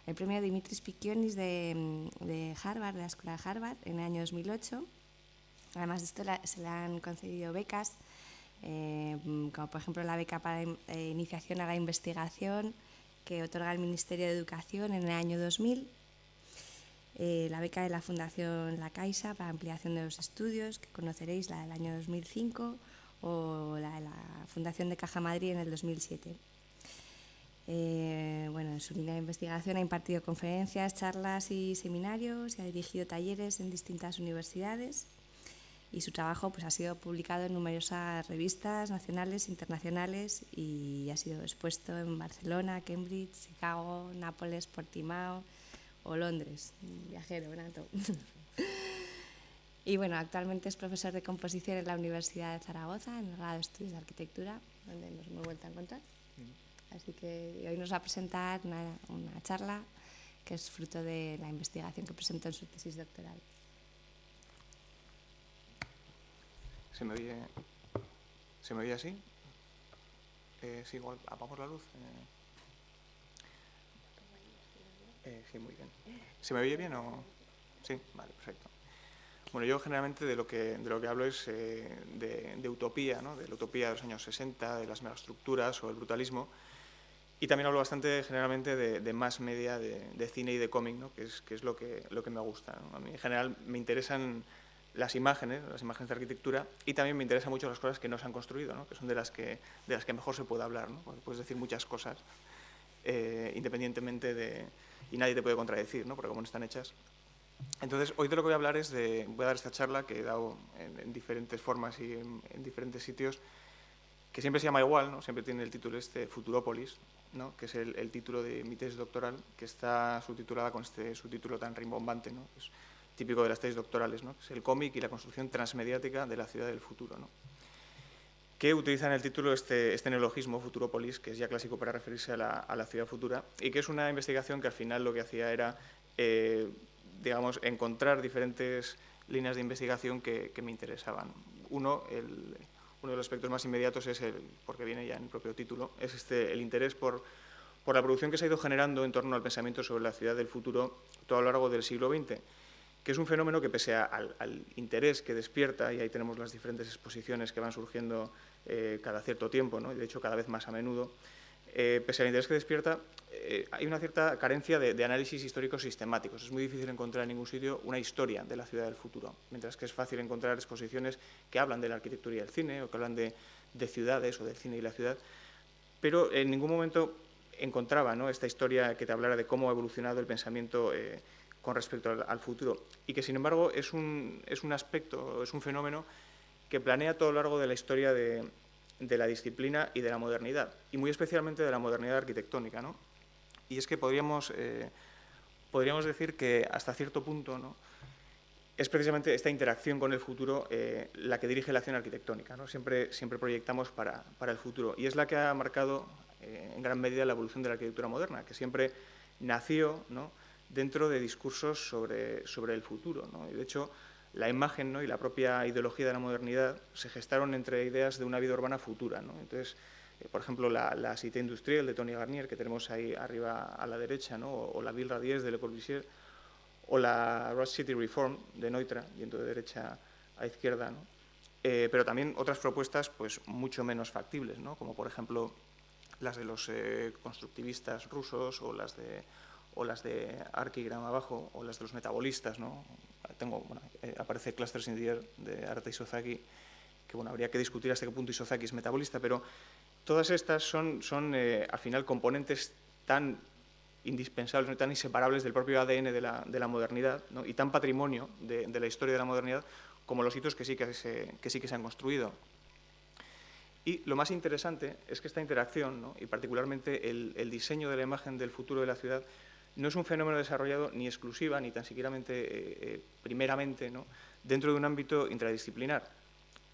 el premio Dimitris Pikionis de Harvard, de la Escuela de Harvard, en el año 2008. Además de esto, se le han concedido becas, como por ejemplo la beca para iniciación a la investigación que otorga el Ministerio de Educación en el año 2000, la beca de la Fundación La Caixa para ampliación de los estudios, que conoceréis, la del año 2005, o la de la Fundación de Caja Madrid en el 2007. En su línea de investigación ha impartido conferencias, charlas y seminarios y ha dirigido talleres en distintas universidades, y su trabajo ha sido publicado en numerosas revistas nacionales e internacionales y ha sido expuesto en Barcelona, Cambridge, Chicago, Nápoles, Portimao o Londres. Viajero nato. Y actualmente es profesor de composición en la Universidad de Zaragoza, en el grado de Estudios de Arquitectura, donde nos hemos vuelto a encontrar. Así que hoy nos va a presentar una charla que es fruto de la investigación que presentó en su tesis doctoral. ¿Se me oye así? Sí, igual, apagamos la luz. Sí, muy bien. ¿Se me oye bien o...? Sí, vale, perfecto. Bueno, yo generalmente de lo que hablo es de utopía, ¿no? De la utopía de los años 60, de las megaestructuras o el brutalismo. Y también hablo bastante generalmente de mass media, de cine y de cómic, ¿no? que es lo que me gusta, ¿no? A mí en general me interesan las imágenes de arquitectura, y también me interesan mucho las cosas que no se han construido, ¿no? Que son de las que mejor se puede hablar, ¿no? Porque puedes decir muchas cosas independientemente y nadie te puede contradecir, ¿no? Porque como no están hechas. Entonces, hoy de lo que voy a hablar voy a dar esta charla que he dado en diferentes formas y en diferentes sitios, que siempre se llama igual, ¿no? Siempre tiene el título Futurópolis, ¿no? Que es el título de mi tesis doctoral, que está subtitulada con este subtítulo tan rimbombante, ¿no? Es típico de las tesis doctorales, ¿no? Que es el cómic y la construcción transmediática de la ciudad del futuro, ¿no? Que utiliza en el título este neologismo, Futurópolis, que es ya clásico para referirse a la ciudad futura, y que es una investigación que al final lo que hacía era, digamos, encontrar diferentes líneas de investigación que me interesaban. Uno de los aspectos más inmediatos es, porque viene ya en el propio título, es el interés por la producción que se ha ido generando en torno al pensamiento sobre la ciudad del futuro todo a lo largo del siglo XX, que es un fenómeno que, pese al interés que despierta, y ahí tenemos las diferentes exposiciones que van surgiendo cada cierto tiempo, ¿no? Y de hecho cada vez más a menudo, pese al interés que despierta, hay una cierta carencia de análisis históricos sistemáticos. Es muy difícil encontrar en ningún sitio una historia de la ciudad del futuro, mientras que es fácil encontrar exposiciones que hablan de la arquitectura y el cine, o que hablan de ciudades o del cine y la ciudad, pero en ningún momento encontraba, ¿no?, esta historia que te hablara de cómo ha evolucionado el pensamiento con respecto al futuro, y que sin embargo es un aspecto, es un fenómeno que planea todo lo largo de la historia de la disciplina y de la modernidad, y muy especialmente de la modernidad arquitectónica, ¿no? Y es que podríamos decir que hasta cierto punto, ¿no?, es precisamente esta interacción con el futuro la que dirige la acción arquitectónica, ¿no? Siempre proyectamos para el futuro, y es la que ha marcado en gran medida la evolución de la arquitectura moderna, que siempre nació, ¿no?, dentro de discursos sobre el futuro, ¿no? Y de hecho, la imagen, ¿no?, y la propia ideología de la modernidad se gestaron entre ideas de una vida urbana futura, ¿no? Entonces, por ejemplo, la Cité industrial de Tony Garnier, que tenemos ahí arriba a la derecha, ¿no?, o la Ville Radies de Le Corbusier, o la Rush City Reform de Neutra, yendo de derecha a izquierda, ¿no? Pero también otras propuestas pues mucho menos factibles, ¿no?, como por ejemplo las de los constructivistas rusos, o las de Archigram abajo, o las de los metabolistas, ¿no? Aparece Clusters in the Air de Arata Isozaki, que habría que discutir hasta qué punto Isozaki es metabolista, pero todas estas son al final componentes tan indispensables, ¿no?, tan inseparables del propio ADN de la modernidad, ¿no?, y tan patrimonio de la historia de la modernidad como los hitos que sí que se han construido. Y lo más interesante es que esta interacción, ¿no?, y particularmente el diseño de la imagen del futuro de la ciudad, no es un fenómeno desarrollado ni exclusiva, ni tan siquiera primeramente, ¿no?, dentro de un ámbito interdisciplinar,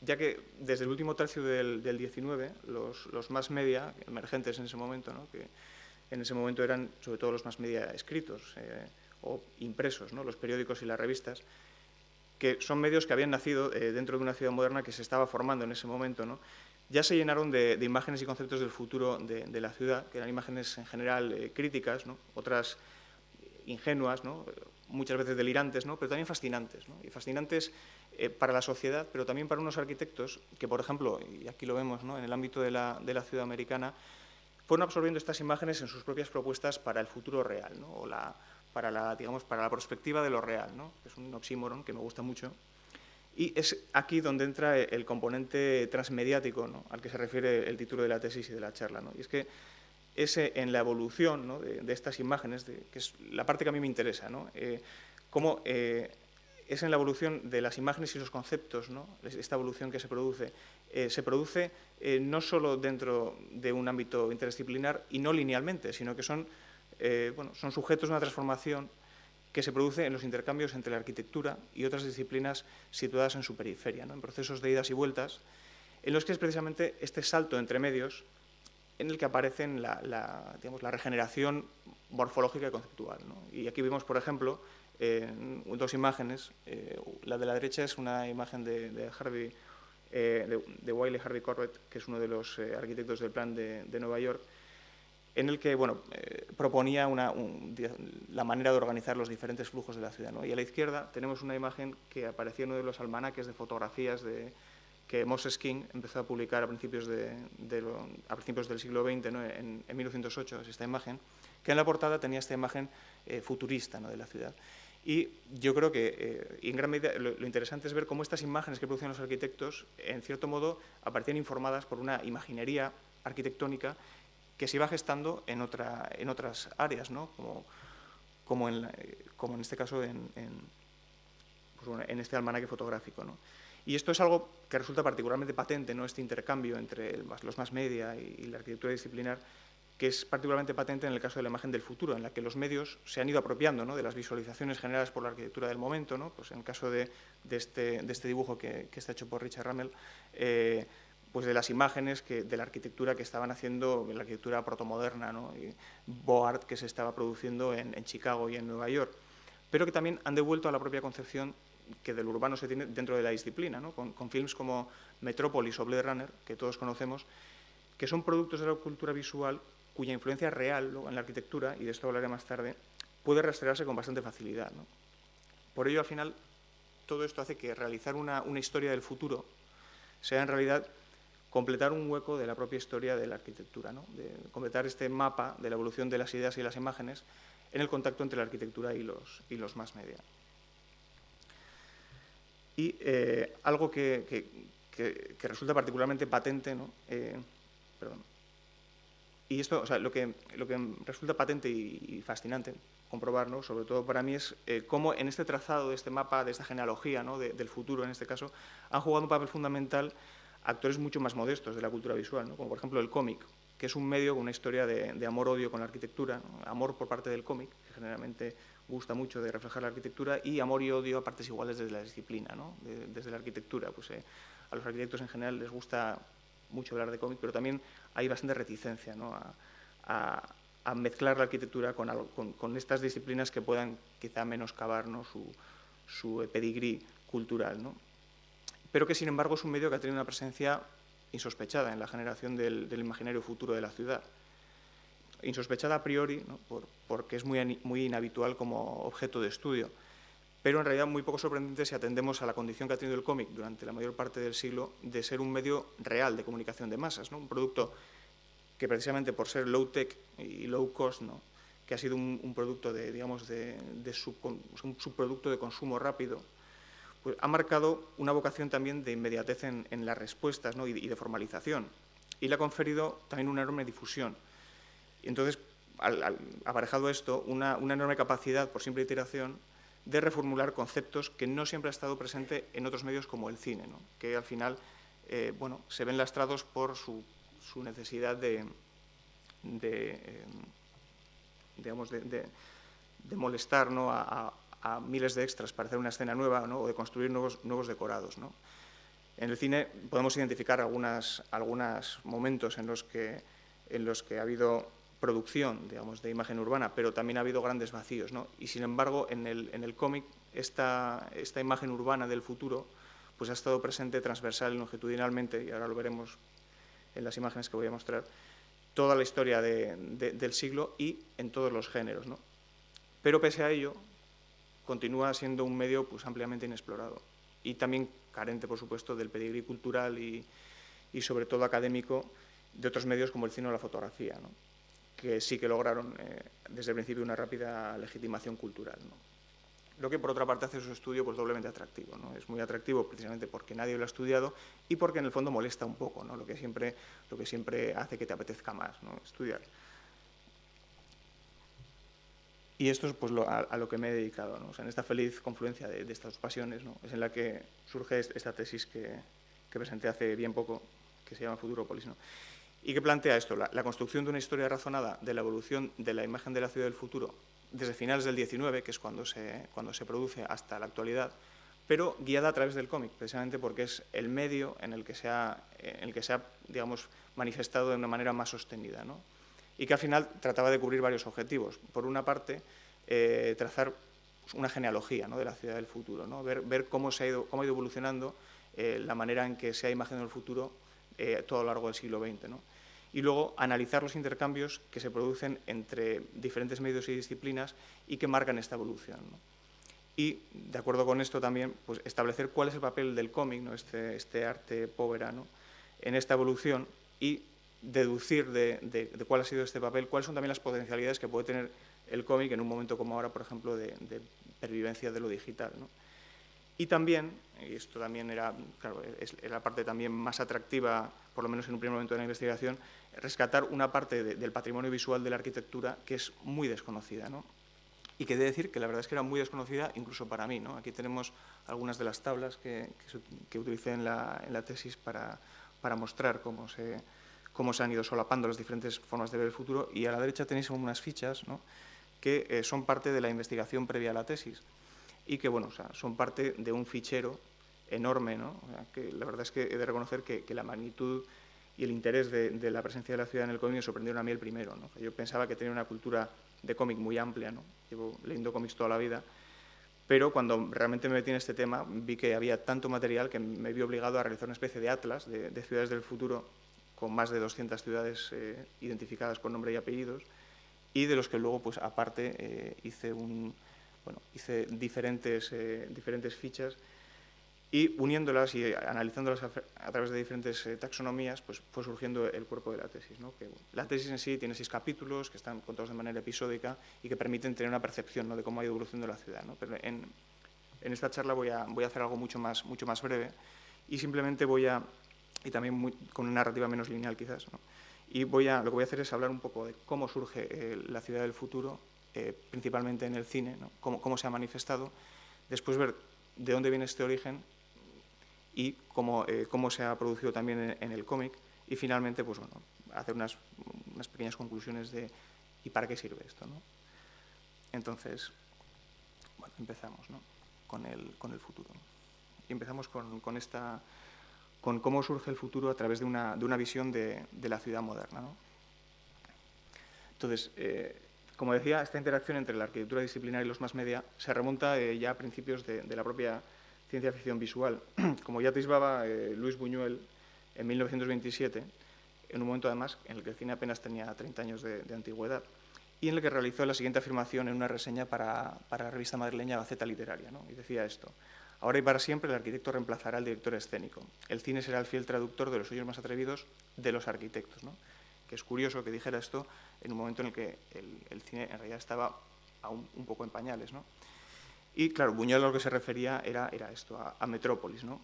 ya que desde el último tercio del XIX, los mass media emergentes en ese momento, ¿no?, que en ese momento eran sobre todo los mass media escritos o impresos, ¿no?, los periódicos y las revistas, que son medios que habían nacido dentro de una ciudad moderna que se estaba formando en ese momento, ¿no?, ya se llenaron de imágenes y conceptos del futuro de la ciudad, que eran imágenes en general críticas, ¿no?, otras ingenuas, ¿no? Muchas veces delirantes, ¿no? Pero también fascinantes, ¿no? Y fascinantes para la sociedad, pero también para unos arquitectos que, por ejemplo, y aquí lo vemos, ¿no? En el ámbito de la ciudad americana, fueron absorbiendo estas imágenes en sus propias propuestas para el futuro real, ¿no? O para la perspectiva de lo real, ¿no? Es un oxímoron que me gusta mucho. Y es aquí donde entra el componente transmediático, ¿no? Al que se refiere el título de la tesis y de la charla, ¿no? Y es que en la evolución, ¿no? de estas imágenes, que es la parte que a mí me interesa, ¿no? Cómo es en la evolución de las imágenes y los conceptos, ¿no? Esta evolución que se produce no solo dentro de un ámbito interdisciplinar y no linealmente, sino que son sujetos de una transformación que se produce en los intercambios entre la arquitectura y otras disciplinas situadas en su periferia, ¿no? En procesos de idas y vueltas, en los que es precisamente este salto entre medios en el que aparecen la regeneración morfológica y conceptual, ¿no? Y aquí vemos, por ejemplo, dos imágenes. La de la derecha es una imagen de Wiley Harvey Corbett, que es uno de los arquitectos del plan de Nueva York, en el que proponía la manera de organizar los diferentes flujos de la ciudad, ¿no? Y a la izquierda tenemos una imagen que aparecía en uno de los almanaques de fotografías que Moses King empezó a publicar a principios del siglo XX, ¿no? En 1908, es esta imagen, que en la portada tenía esta imagen futurista, ¿no? De la ciudad. Y yo creo que, y en gran medida, lo interesante es ver cómo estas imágenes que producían los arquitectos, en cierto modo, aparecían informadas por una imaginería arquitectónica que se iba gestando en otras áreas, ¿no? como en este caso en este almanaque fotográfico, ¿no? Y esto es algo que resulta particularmente patente, ¿no? Este intercambio entre los mass media y la arquitectura disciplinar, que es particularmente patente en el caso de la imagen del futuro, en la que los medios se han ido apropiando, ¿no? De las visualizaciones generadas por la arquitectura del momento, ¿no? Pues en el caso de este dibujo que está hecho por Richard Rummel, pues de las imágenes de la arquitectura que estaban haciendo, la arquitectura protomoderna, ¿no? Y Beaux Arts que se estaba produciendo en Chicago y en Nueva York, pero que también han devuelto a la propia concepción que del urbano se tiene dentro de la disciplina, ¿no? Con films como Metrópolis o Blade Runner, que todos conocemos, que son productos de la cultura visual cuya influencia real, ¿no? En la arquitectura, y de esto hablaré más tarde, puede rastrearse con bastante facilidad, ¿no? Por ello, al final, todo esto hace que realizar una historia del futuro sea en realidad completar un hueco de la propia historia de la arquitectura, ¿no? De completar este mapa de la evolución de las ideas y las imágenes en el contacto entre la arquitectura y los mass media. Y algo que resulta particularmente patente, ¿no? Y esto, o sea, lo que resulta patente y fascinante comprobar, ¿no? Sobre todo para mí, es cómo en este trazado de este mapa, de esta genealogía, ¿no? Del futuro, en este caso, han jugado un papel fundamental actores mucho más modestos de la cultura visual, ¿no? Como por ejemplo el cómic, que es un medio con una historia de amor-odio con la arquitectura, ¿no? Amor por parte del cómic, que generalmente gusta mucho de reflejar la arquitectura, y amor y odio a partes iguales desde la disciplina, ¿no? Desde la arquitectura. Pues, a los arquitectos en general les gusta mucho hablar de cómic, pero también hay bastante reticencia, ¿no? a mezclar la arquitectura con estas disciplinas que puedan quizá menoscabar, ¿no? su pedigrí cultural, ¿no? Pero que, sin embargo, es un medio que ha tenido una presencia insospechada en la generación del imaginario futuro de la ciudad. Insospechada a priori, ¿no? Porque es muy inhabitual como objeto de estudio, pero en realidad muy poco sorprendente si atendemos a la condición que ha tenido el cómic durante la mayor parte del siglo de ser un medio real de comunicación de masas, ¿no? Un producto que, precisamente por ser low-tech y low-cost, ¿no? Que ha sido un producto un subproducto de consumo rápido, pues ha marcado una vocación también de inmediatez en las respuestas, ¿no? y de formalización, y le ha conferido también una enorme difusión. Y entonces, aparejado esto, una enorme capacidad, por simple iteración, de reformular conceptos que no siempre ha estado presente en otros medios como el cine, ¿no? Que al final se ven lastrados por su necesidad de molestar, ¿no? a miles de extras para hacer una escena nueva, ¿no? O de construir nuevos decorados, ¿no? En el cine podemos identificar algunos momentos en los que ha habido producción, digamos, de imagen urbana, pero también ha habido grandes vacíos, ¿no? Y sin embargo, en el cómic, esta imagen urbana del futuro pues ha estado presente transversal y longitudinalmente, y ahora lo veremos en las imágenes que voy a mostrar, toda la historia del siglo y en todos los géneros, ¿no? pero pese a ello continúa siendo un medio pues, ampliamente inexplorado y también carente, por supuesto, del pedigrí cultural y sobre todo académico de otros medios como el cine o la fotografía, ¿no? Que sí que lograron desde el principio una rápida legitimación cultural, ¿no? Lo que por otra parte hace su estudio pues, doblemente atractivo, ¿no? Es muy atractivo precisamente porque nadie lo ha estudiado y porque en el fondo molesta un poco, ¿no? Lo que siempre hace que te apetezca más, ¿no? Estudiar. Y esto es pues, a lo que me he dedicado, ¿no? O sea, en esta feliz confluencia de estas dos pasiones, ¿no? Es en la que surge esta tesis que presenté hace bien poco, que se llama Futurópolis, ¿no? Y que plantea esto, la construcción de una historia razonada de la evolución de la imagen de la ciudad del futuro desde finales del 19, que es cuando se produce, hasta la actualidad, pero guiada a través del cómic, precisamente porque es el medio en el que se ha digamos, manifestado de una manera más sostenida, ¿no? Y que al final trataba de cubrir varios objetivos. Por una parte, trazar una genealogía, ¿no? De la ciudad del futuro, ¿no? Ver cómo ha ido evolucionando la manera en que se ha imaginado el futuro todo a lo largo del siglo XX, ¿no? Y luego analizar los intercambios que se producen entre diferentes medios y disciplinas y que marcan esta evolución, ¿no? Y, de acuerdo con esto también, pues, establecer cuál es el papel del cómic, ¿no? este arte povera, ¿no? En esta evolución y deducir de cuál ha sido este papel, cuáles son también las potencialidades que puede tener el cómic en un momento como ahora, por ejemplo, de pervivencia de lo digital, ¿no? Y también, y esto también era, claro, es la parte también más atractiva, por lo menos en un primer momento de la investigación, rescatar una parte del patrimonio visual de la arquitectura que es muy desconocida, ¿no? Y que he de decir que la verdad es que era muy desconocida incluso para mí, ¿no? Aquí tenemos algunas de las tablas que utilicé en la tesis para mostrar cómo se han ido solapando las diferentes formas de ver el futuro, y a la derecha tenéis unas fichas, ¿no? Que son parte de la investigación previa a la tesis y que, bueno, o sea, son parte de un fichero enorme, ¿no? O sea, que la verdad es que he de reconocer que la magnitud y el interés de la presencia de la ciudad en el cómic me sorprendieron a mí el primero, ¿no? Yo pensaba que tenía una cultura de cómic muy amplia, ¿no? Llevo leyendo cómics toda la vida, pero cuando realmente me metí en este tema vi que había tanto material que me vi obligado a realizar una especie de atlas de ciudades del futuro con más de 200 ciudades identificadas con nombre y apellidos, y de los que luego, pues aparte, hice diferentes fichas, y uniéndolas y analizándolas a través de diferentes taxonomías, pues fue surgiendo el cuerpo de la tesis, ¿no? Que la tesis en sí tiene 6 capítulos que están contados de manera episódica y que permiten tener una percepción, ¿no? De cómo ha ido evolucionando la ciudad, ¿no? Pero en esta charla voy a hacer algo mucho más breve, y simplemente y también con una narrativa menos lineal quizás, ¿no? Y lo que voy a hacer es hablar un poco de cómo surge la ciudad del futuro, principalmente en el cine, ¿no? Cómo se ha manifestado, después ver de dónde viene este origen y cómo se ha producido también en el cómic, y finalmente, pues bueno, hacer unas pequeñas conclusiones de ¿y para qué sirve esto, ¿no? Entonces, bueno, empezamos, ¿no? con el futuro. Y empezamos con cómo surge el futuro a través de una visión de la ciudad moderna, ¿no? Entonces, como decía, esta interacción entre la arquitectura disciplinar y los mass media se remonta ya a principios de la propia ciencia ficción visual. Como ya atisbaba Luis Buñuel en 1927, en un momento además en el que el cine apenas tenía 30 años de antigüedad, y en el que realizó la siguiente afirmación en una reseña para la revista madrileña Gaceta Literaria, ¿no? Y decía esto: ahora y para siempre el arquitecto reemplazará al director escénico. El cine será el fiel traductor de los sueños más atrevidos de los arquitectos, ¿no? Que es curioso que dijera esto en un momento en el que el cine en realidad estaba aún un poco en pañales, ¿no? Y claro, Buñuel a lo que se refería era esto, a Metrópolis, ¿no?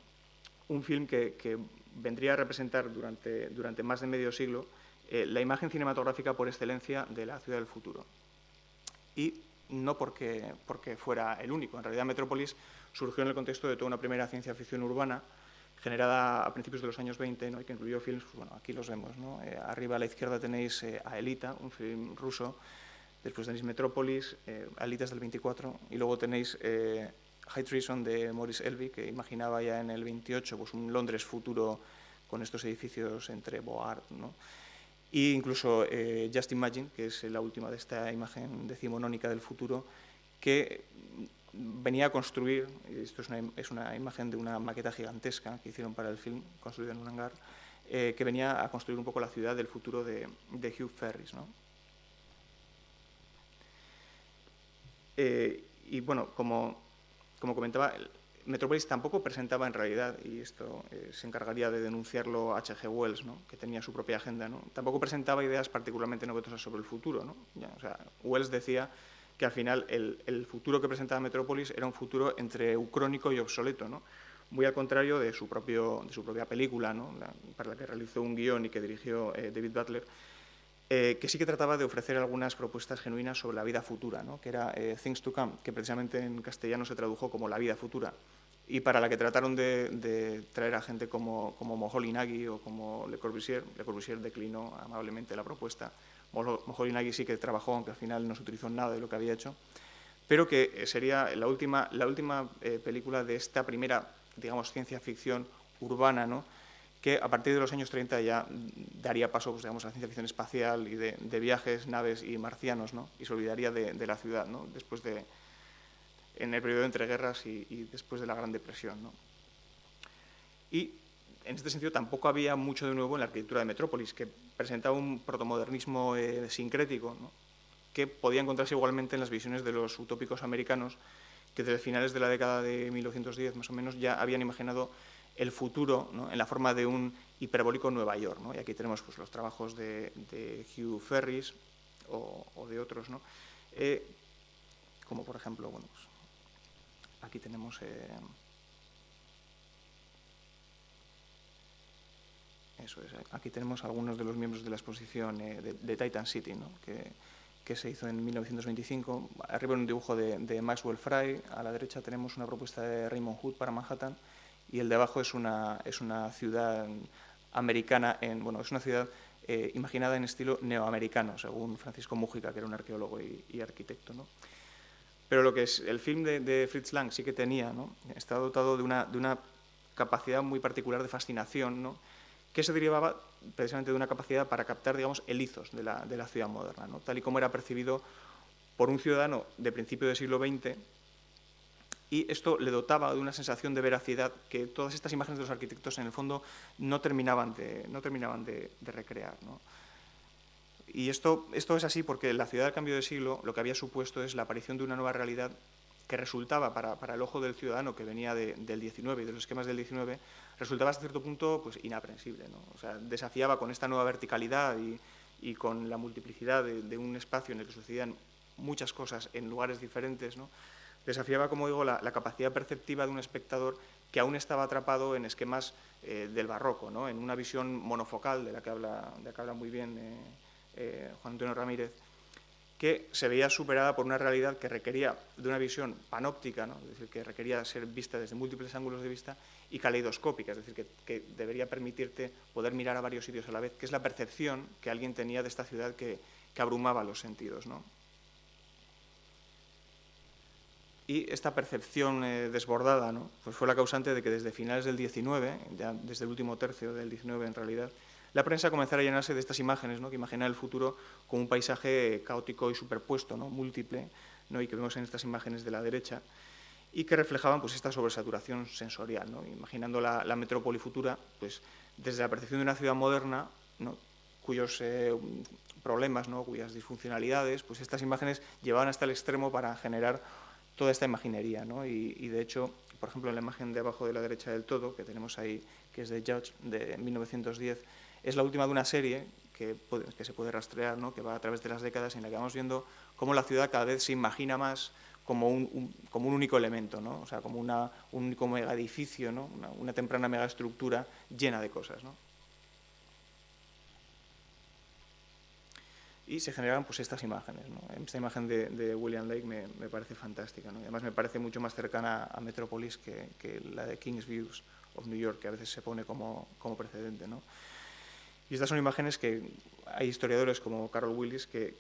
Un film que vendría a representar durante más de medio siglo la imagen cinematográfica por excelencia de la ciudad del futuro. Y no porque fuera el único. En realidad, Metrópolis surgió en el contexto de toda una primera ciencia ficción urbana generada a principios de los años 20, ¿no? Y que incluyó films, pues, bueno, aquí los vemos, ¿no? Arriba a la izquierda tenéis a Elita, un film ruso. Después tenéis Metrópolis, Alitas del 24, y luego tenéis High Treason de Maurice Elvey, que imaginaba ya en el 28 pues, un Londres futuro con estos edificios entre Board, ¿no? E incluso Just Imagine, que es la última de esta imagen decimonónica del futuro, que venía a construir, esto es una imagen de una maqueta gigantesca que hicieron para el film, construida en un hangar, que venía a construir un poco la ciudad del futuro de Hugh Ferris, ¿no? Y bueno, como comentaba, Metrópolis tampoco presentaba en realidad, y esto se encargaría de denunciarlo H.G. Wells, ¿no?, que tenía su propia agenda, ¿no?, tampoco presentaba ideas particularmente novedosas sobre el futuro, ¿no? O sea, Wells decía que al final el futuro que presentaba Metrópolis era un futuro entre ucrónico y obsoleto, ¿no?, muy al contrario de su propia película, ¿no?, para la que realizó un guión y que dirigió David Butler, que sí que trataba de ofrecer algunas propuestas genuinas sobre la vida futura, ¿no?, que era Things to Come, que precisamente en castellano se tradujo como La vida futura, y para la que trataron de traer a gente como Moholy Nagy o como Le Corbusier. Le Corbusier declinó amablemente la propuesta. Moholy Nagy sí que trabajó, aunque al final no se utilizó nada de lo que había hecho, pero que sería la última película de esta primera, digamos, ciencia ficción urbana, ¿no?, que a partir de los años 30 ya daría paso, pues, digamos, a la ciencia ficción espacial y de viajes, naves y marcianos, ¿no?, y se olvidaría de la ciudad, ¿no?, en el periodo de entreguerras y después de la Gran Depresión, ¿no? Y en este sentido tampoco había mucho de nuevo en la arquitectura de Metrópolis, que presentaba un protomodernismo sincrético, ¿no?, que podía encontrarse igualmente en las visiones de los utópicos americanos, que desde finales de la década de 1910 más o menos ya habían imaginado el futuro, ¿no?, en la forma de un hiperbólico Nueva York, ¿no? Y aquí tenemos, pues, los trabajos de Hugh Ferris o de otros, ¿no?, como por ejemplo, bueno, pues, aquí tenemos aquí tenemos algunos de los miembros de la exposición de Titan City, ¿no?, que se hizo en 1925. Arriba un dibujo de Maxwell Fry, a la derecha tenemos una propuesta de Raymond Hood para Manhattan, y el de abajo es una ciudad americana, es una ciudad imaginada en estilo neoamericano, según Francisco Mújica, que era un arqueólogo y arquitecto, ¿no? Pero lo que es el film de Fritz Lang sí que tenía, ¿no?, está dotado de una capacidad muy particular de fascinación, ¿no?, que se derivaba precisamente de una capacidad para captar, digamos, el ethos de la ciudad moderna, ¿no?, tal y como era percibido por un ciudadano de principio del siglo XX, y esto le dotaba de una sensación de veracidad que todas estas imágenes de los arquitectos, en el fondo, no terminaban de recrear, ¿no? Y esto es así porque la ciudad del cambio de siglo lo que había supuesto es la aparición de una nueva realidad que resultaba para el ojo del ciudadano que venía del 19 y de los esquemas del 19, resultaba hasta cierto punto, pues, inaprensible, ¿no? O sea, desafiaba con esta nueva verticalidad y con la multiplicidad de un espacio en el que sucedían muchas cosas en lugares diferentes, ¿no?, desafiaba, como digo, la capacidad perceptiva de un espectador que aún estaba atrapado en esquemas del barroco, ¿no?, en una visión monofocal de la que habla muy bien Juan Antonio Ramírez, que se veía superada por una realidad que requería de una visión panóptica, ¿no?, es decir, que requería ser vista desde múltiples ángulos de vista, y caleidoscópica, es decir, que debería permitirte poder mirar a varios sitios a la vez, que es la percepción que alguien tenía de esta ciudad que abrumaba los sentidos, ¿no? Y esta percepción desbordada, ¿no?, pues fue la causante de que desde finales del 19, ya desde el último tercio del 19 en realidad, la prensa comenzara a llenarse de estas imágenes, ¿no?, que imaginan el futuro como un paisaje caótico y superpuesto, ¿no?, múltiple, ¿no?, y que vemos en estas imágenes de la derecha, y que reflejaban, pues, esta sobresaturación sensorial, ¿no?, imaginando la metrópoli futura, pues, desde la percepción de una ciudad moderna, ¿no?, cuyos problemas, ¿no?, cuyas disfuncionalidades, pues estas imágenes llevaban hasta el extremo para generar toda esta imaginería, ¿no? Y de hecho, por ejemplo, en la imagen de abajo de la derecha del todo, que tenemos ahí, que es de Judge, de 1910, es la última de una serie que se puede rastrear, ¿no?, que va a través de las décadas, en la que vamos viendo cómo la ciudad cada vez se imagina más como un único elemento, ¿no?, o sea, como un único megaedificio, ¿no?, una temprana megaestructura llena de cosas, ¿no? Y se generaban, pues, estas imágenes, ¿no? Esta imagen de William Lake me parece fantástica, ¿no? Y además me parece mucho más cercana a Metrópolis que la de King's Views of New York, que a veces se pone como precedente, ¿no? Y estas son imágenes que hay historiadores como Carol Willis que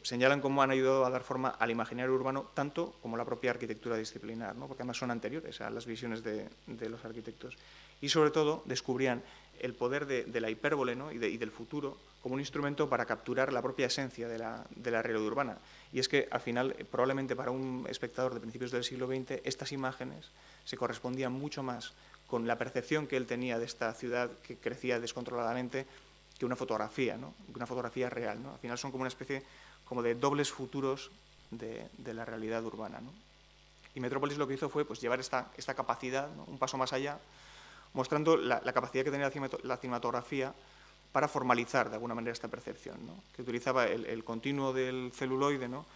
señalan cómo han ayudado a dar forma al imaginario urbano tanto como la propia arquitectura disciplinar, ¿no?, porque además son anteriores a las visiones de los arquitectos. Y sobre todo descubrían el poder de la hipérbole, ¿no?, y del futuro como un instrumento para capturar la propia esencia de la realidad urbana. Y es que al final, probablemente para un espectador de principios del siglo XX, estas imágenes se correspondían mucho más con la percepción que él tenía de esta ciudad que crecía descontroladamente que una fotografía, ¿no?, una fotografía real, ¿no? Al final son como una especie como de dobles futuros de la realidad urbana, ¿no? Y Metrópolis lo que hizo fue pues, llevar esta capacidad, ¿no?, un paso más allá, mostrando la capacidad que tenía la cinematografía para formalizar de alguna manera esta percepción, ¿no?, que utilizaba el continuo del celuloide, ¿no?,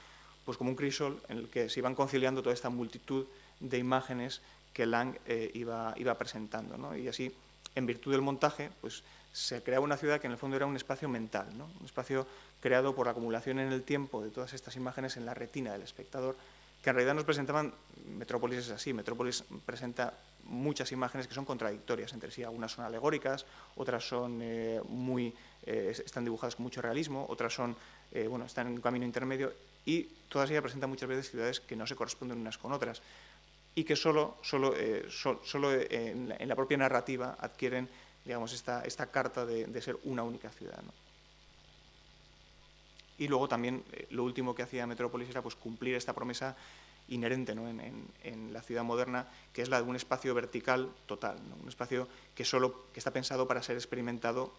pues como un crisol en el que se iban conciliando toda esta multitud de imágenes que Lang iba presentando, ¿no? Y así, en virtud del montaje, pues se creaba una ciudad que en el fondo era un espacio mental, ¿no?, un espacio creado por la acumulación en el tiempo de todas estas imágenes en la retina del espectador, que en realidad nos presentaban. Metrópolis es así, Metrópolis presenta muchas imágenes que son contradictorias entre sí, algunas son alegóricas, otras son están dibujadas con mucho realismo, otras son, están en un camino intermedio, y todas ellas presentan muchas veces ciudades que no se corresponden unas con otras y que solo en la propia narrativa adquieren, digamos, esta carta de ser una única ciudad, ¿no? Y luego también lo último que hacía Metrópolis era pues, cumplir esta promesa inherente, ¿no?, en la ciudad moderna, que es la de un espacio vertical total, ¿no?, un espacio que está pensado para ser experimentado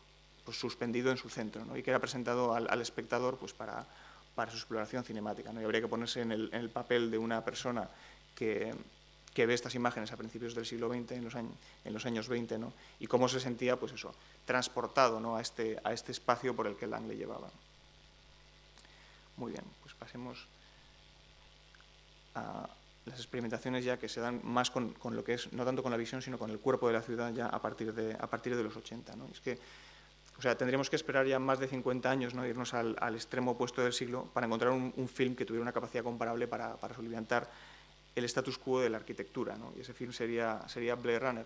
pues, suspendido en su centro, ¿no?, y que era presentado al espectador pues, para su exploración cinemática, ¿no? Y habría que ponerse en el papel de una persona que ve estas imágenes a principios del siglo XX, en los años 20, ¿no?, y cómo se sentía pues eso, transportado, ¿no?, a este espacio por el que Lang le llevaba. Muy bien, pues pasemos a las experimentaciones ya que se dan más con lo que es, no tanto con la visión, sino con el cuerpo de la ciudad ya a partir de los 80, ¿no? Es que, o sea, tendríamos que esperar ya más de 50 años, ¿no?, irnos al extremo opuesto del siglo para encontrar un film que tuviera una capacidad comparable para soliviantar el status quo de la arquitectura, ¿no? Y ese film sería Blade Runner,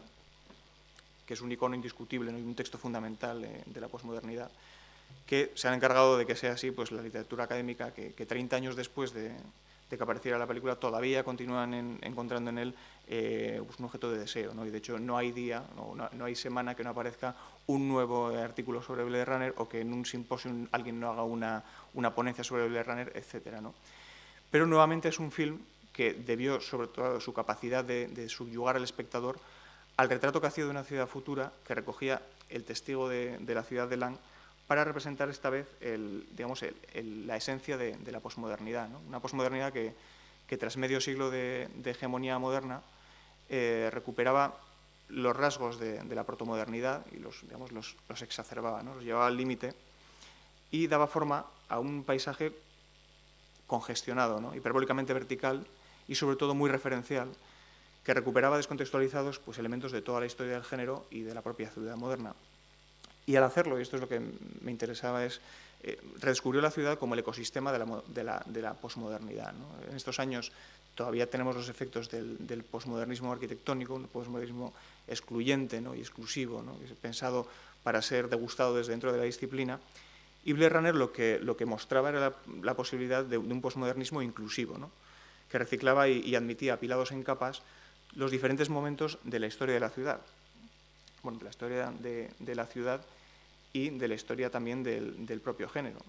que es un icono indiscutible, ¿no?, y un texto fundamental de la posmodernidad, que se han encargado de que sea así pues, la literatura académica, que 30 años después de que apareciera la película todavía continúan encontrando en él pues un objeto de deseo, ¿no? Y de hecho no hay día, no hay semana que no aparezca un nuevo artículo sobre Blade Runner o que en un simposio alguien no haga una ponencia sobre Blade Runner, etcétera, ¿no? Pero nuevamente es un film que debió, sobre todo, su capacidad de subyugar al espectador al retrato que hacía de una ciudad futura que recogía el testigo de la ciudad de Lang para representar esta vez la esencia de la posmodernidad, ¿no? Una posmodernidad que tras medio siglo de hegemonía moderna recuperaba los rasgos de la protomodernidad y los exacerbaba, ¿no?, los llevaba al límite y daba forma a un paisaje congestionado, ¿no?, hiperbólicamente vertical y sobre todo muy referencial, que recuperaba descontextualizados pues, elementos de toda la historia del género y de la propia ciudad moderna. Y al hacerlo, y esto es lo que me interesaba, es redescubrió la ciudad como el ecosistema de la posmodernidad, ¿no? En estos años todavía tenemos los efectos del posmodernismo arquitectónico, un posmodernismo excluyente, ¿no?, y exclusivo, ¿no?, que es pensado para ser degustado desde dentro de la disciplina. Y Blade Runner lo que mostraba era la posibilidad de un posmodernismo inclusivo, ¿no?, que reciclaba y admitía apilados en capas los diferentes momentos de la historia de la ciudad. Bueno, de la historia de la ciudad y de la historia también del propio género.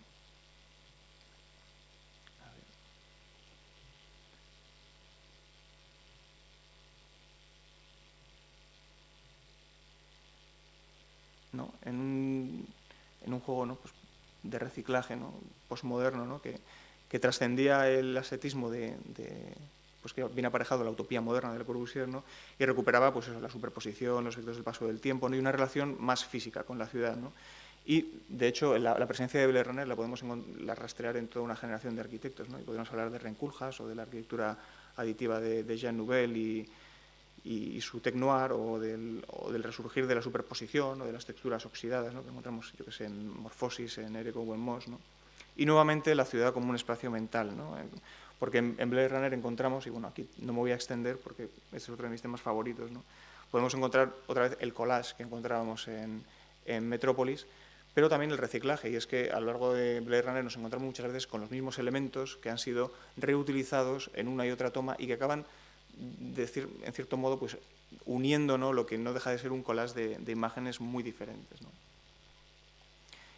¿No? En un juego, ¿no?, pues, de reciclaje, ¿no?, posmoderno, ¿no?, que trascendía el ascetismo pues que viene aparejado la utopía moderna de Le Corbusier, ¿no?, y recuperaba pues eso, la superposición, los efectos del paso del tiempo, ¿no?, y una relación más física con la ciudad, ¿no? Y, de hecho, la presencia de Blade Runner la podemos rastrear en toda una generación de arquitectos, ¿no? Y podemos hablar de Renkulhas o de la arquitectura aditiva de Jean Nouvel y su Tech Noir o del resurgir de la superposición o de las texturas oxidadas, ¿no?, que encontramos, yo que sé, en Morfosis, en Ereko o en Moss, ¿no? Y nuevamente la ciudad como un espacio mental, ¿no? Porque en Blade Runner encontramos, y bueno, aquí no me voy a extender porque este es otro de mis temas favoritos, ¿no?, podemos encontrar otra vez el collage que encontrábamos en Metrópolis, pero también el reciclaje, y es que a lo largo de Blade Runner nos encontramos muchas veces con los mismos elementos que han sido reutilizados en una y otra toma y que acaban, en cierto modo, pues uniendo, ¿no?, lo que no deja de ser un collage de imágenes muy diferentes, ¿no?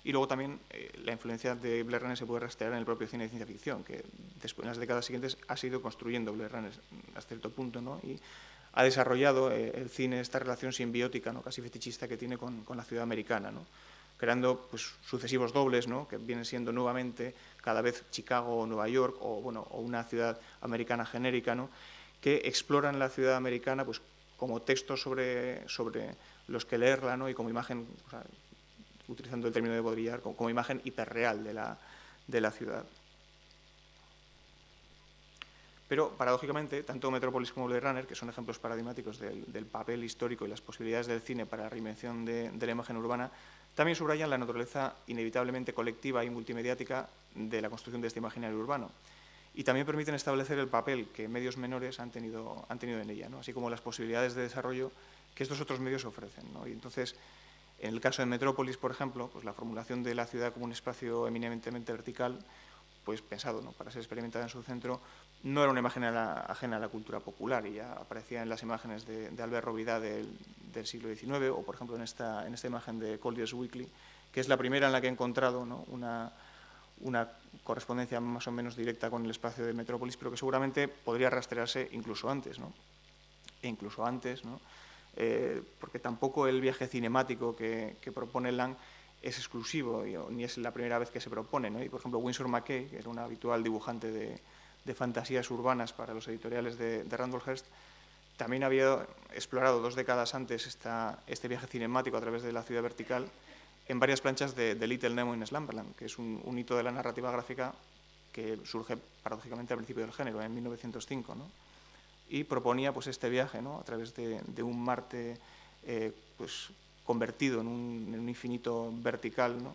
Y luego también la influencia de Blade Runner se puede rastrear en el propio cine de ciencia ficción, que después, en las décadas siguientes ha sido construyendo Blade Runner hasta cierto punto, ¿no?, y ha desarrollado el cine esta relación simbiótica, ¿no?, casi fetichista que tiene con la ciudad americana, ¿no?, creando pues, sucesivos dobles, ¿no? Que vienen siendo nuevamente cada vez Chicago o Nueva York o una ciudad americana genérica, ¿no? Que exploran la ciudad americana pues, como textos sobre los que leerla, ¿no? Y como imagen, o sea, utilizando el término de Baudrillard, como imagen hiperreal de la ciudad. Pero, paradójicamente, tanto Metrópolis como Blade Runner, que son ejemplos paradigmáticos del papel histórico y las posibilidades del cine para la reinvención de la imagen urbana, también subrayan la naturaleza inevitablemente colectiva y multimediática de la construcción de este imaginario urbano. Y también permiten establecer el papel que medios menores han tenido en ella, ¿no? Así como las posibilidades de desarrollo que estos otros medios ofrecen, ¿no? Y entonces, en el caso de Metrópolis, por ejemplo, pues la formulación de la ciudad como un espacio eminentemente vertical, pues pensado, ¿no? Para ser experimentada en su centro, no era una imagen ajena a la cultura popular y ya aparecía en las imágenes de Albert Robida del siglo XIX o, por ejemplo, en esta imagen de Collier's Weekly, que es la primera en la que he encontrado, ¿no? una correspondencia más o menos directa con el espacio de Metrópolis, pero que seguramente podría rastrearse incluso antes, ¿no? ¿no? Porque tampoco el viaje cinemático que propone Lang es exclusivo ni es la primera vez que se propone, ¿no? Y, por ejemplo, Winsor McCay, que era un habitual dibujante de fantasías urbanas para los editoriales de Randall Hearst, también había explorado 2 décadas antes este viaje cinemático a través de la ciudad vertical en varias planchas de Little Nemo in Slumberland, que es un hito de la narrativa gráfica que surge paradójicamente al principio del género, en 1905, ¿no? Y proponía pues, este viaje, ¿no? A través de un Marte pues, convertido en un infinito vertical, ¿no?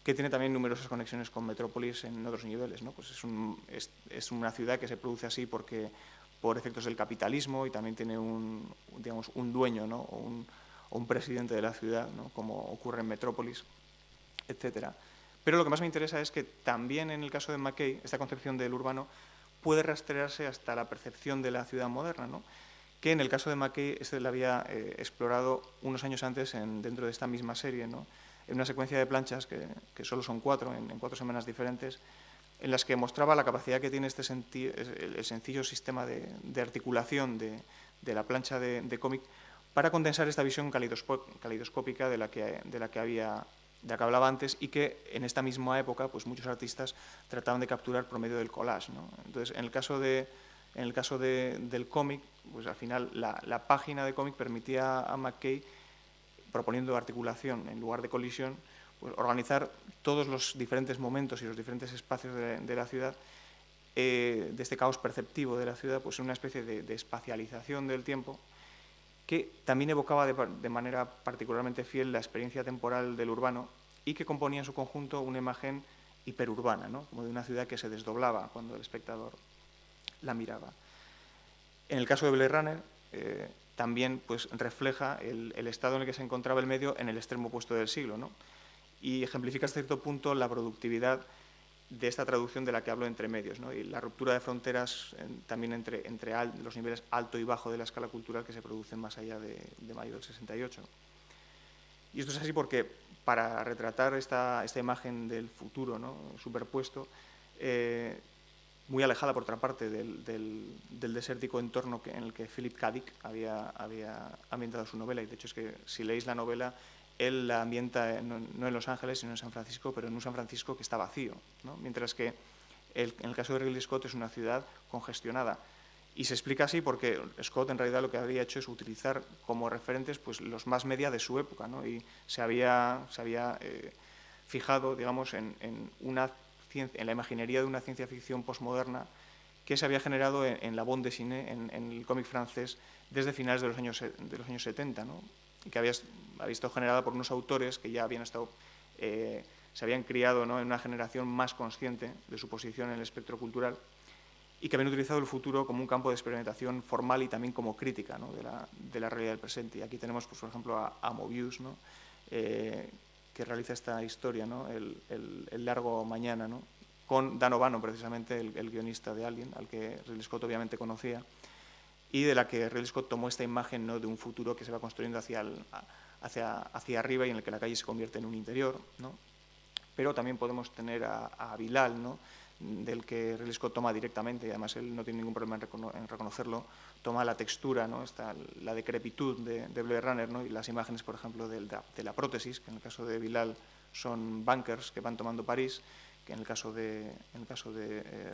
Que tiene también numerosas conexiones con Metrópolis en otros niveles, ¿no? Pues es una ciudad que se produce así porque por efectos del capitalismo y también tiene un dueño, ¿no? o un presidente de la ciudad, ¿no? Como ocurre en Metrópolis, etc. Pero lo que más me interesa es que también en el caso de McCay, esta concepción del urbano puede rastrearse hasta la percepción de la ciudad moderna, ¿no? Que en el caso de McCay la había explorado unos años antes dentro de esta misma serie, ¿no? En una secuencia de planchas que solo son 4, en 4 semanas diferentes, en las que mostraba la capacidad que tiene el sencillo sistema de articulación de la plancha de cómic para condensar esta visión caleidoscópica de la que hablaba antes y que en esta misma época pues muchos artistas trataban de capturar por medio del collage, ¿no? Entonces, en el caso del cómic, pues al final la página de cómic permitía a McCay, proponiendo articulación en lugar de colisión, pues organizar todos los diferentes momentos y los diferentes espacios de la ciudad, de este caos perceptivo de la ciudad, pues en una especie de espacialización del tiempo que también evocaba de manera particularmente fiel la experiencia temporal del urbano y que componía en su conjunto una imagen hiperurbana, ¿no? Como de una ciudad que se desdoblaba cuando el espectador la miraba. En el caso de Blade Runner, también pues, refleja el estado en el que se encontraba el medio en el extremo opuesto del siglo, ¿no? Y ejemplifica hasta cierto punto la productividad de esta traducción de la que hablo entre medios, ¿no? Y la ruptura de fronteras también entre los niveles alto y bajo de la escala cultural que se producen más allá de mayo del 68. Y esto es así porque para retratar esta imagen del futuro, ¿no? Superpuesto, muy alejada por otra parte del desértico entorno en el que Philip K. Dick había ambientado su novela, y de hecho es que si leéis la novela, él la ambienta no en Los Ángeles, sino en San Francisco, pero en un San Francisco que está vacío, ¿no? Mientras que en el caso de Ridley Scott es una ciudad congestionada. Y se explica así porque Scott en realidad lo que había hecho es utilizar como referentes pues, los más media de su época, ¿no? Y se había fijado, digamos, en la imaginería de una ciencia ficción postmoderna que se había generado en la bande dessinée, en el cómic francés, desde finales de los años 70, ¿no? Y que había visto generada por unos autores que ya habían estado, se habían criado, ¿no? En una generación más consciente de su posición en el espectro cultural y que habían utilizado el futuro como un campo de experimentación formal y también como crítica, ¿no? de la realidad del presente. Y aquí tenemos, pues, por ejemplo, a Mobius, ¿no? Que realiza esta historia, ¿no? el largo mañana, ¿no? Con Dan O'Bannon, precisamente el guionista de Alien, al que Ridley Scott obviamente conocía, y de la que Ridley Scott tomó esta imagen, ¿no? De un futuro que se va construyendo hacia arriba y en el que la calle se convierte en un interior, ¿no? Pero también podemos tener a Bilal, ¿no? Del que Ridley Scott toma directamente, y además él no tiene ningún problema en reconocerlo, toma la textura, ¿no? la decrepitud de Blade Runner, ¿no? Y las imágenes, por ejemplo, de la prótesis, que en el caso de Bilal son bunkers que van tomando París, que en el caso de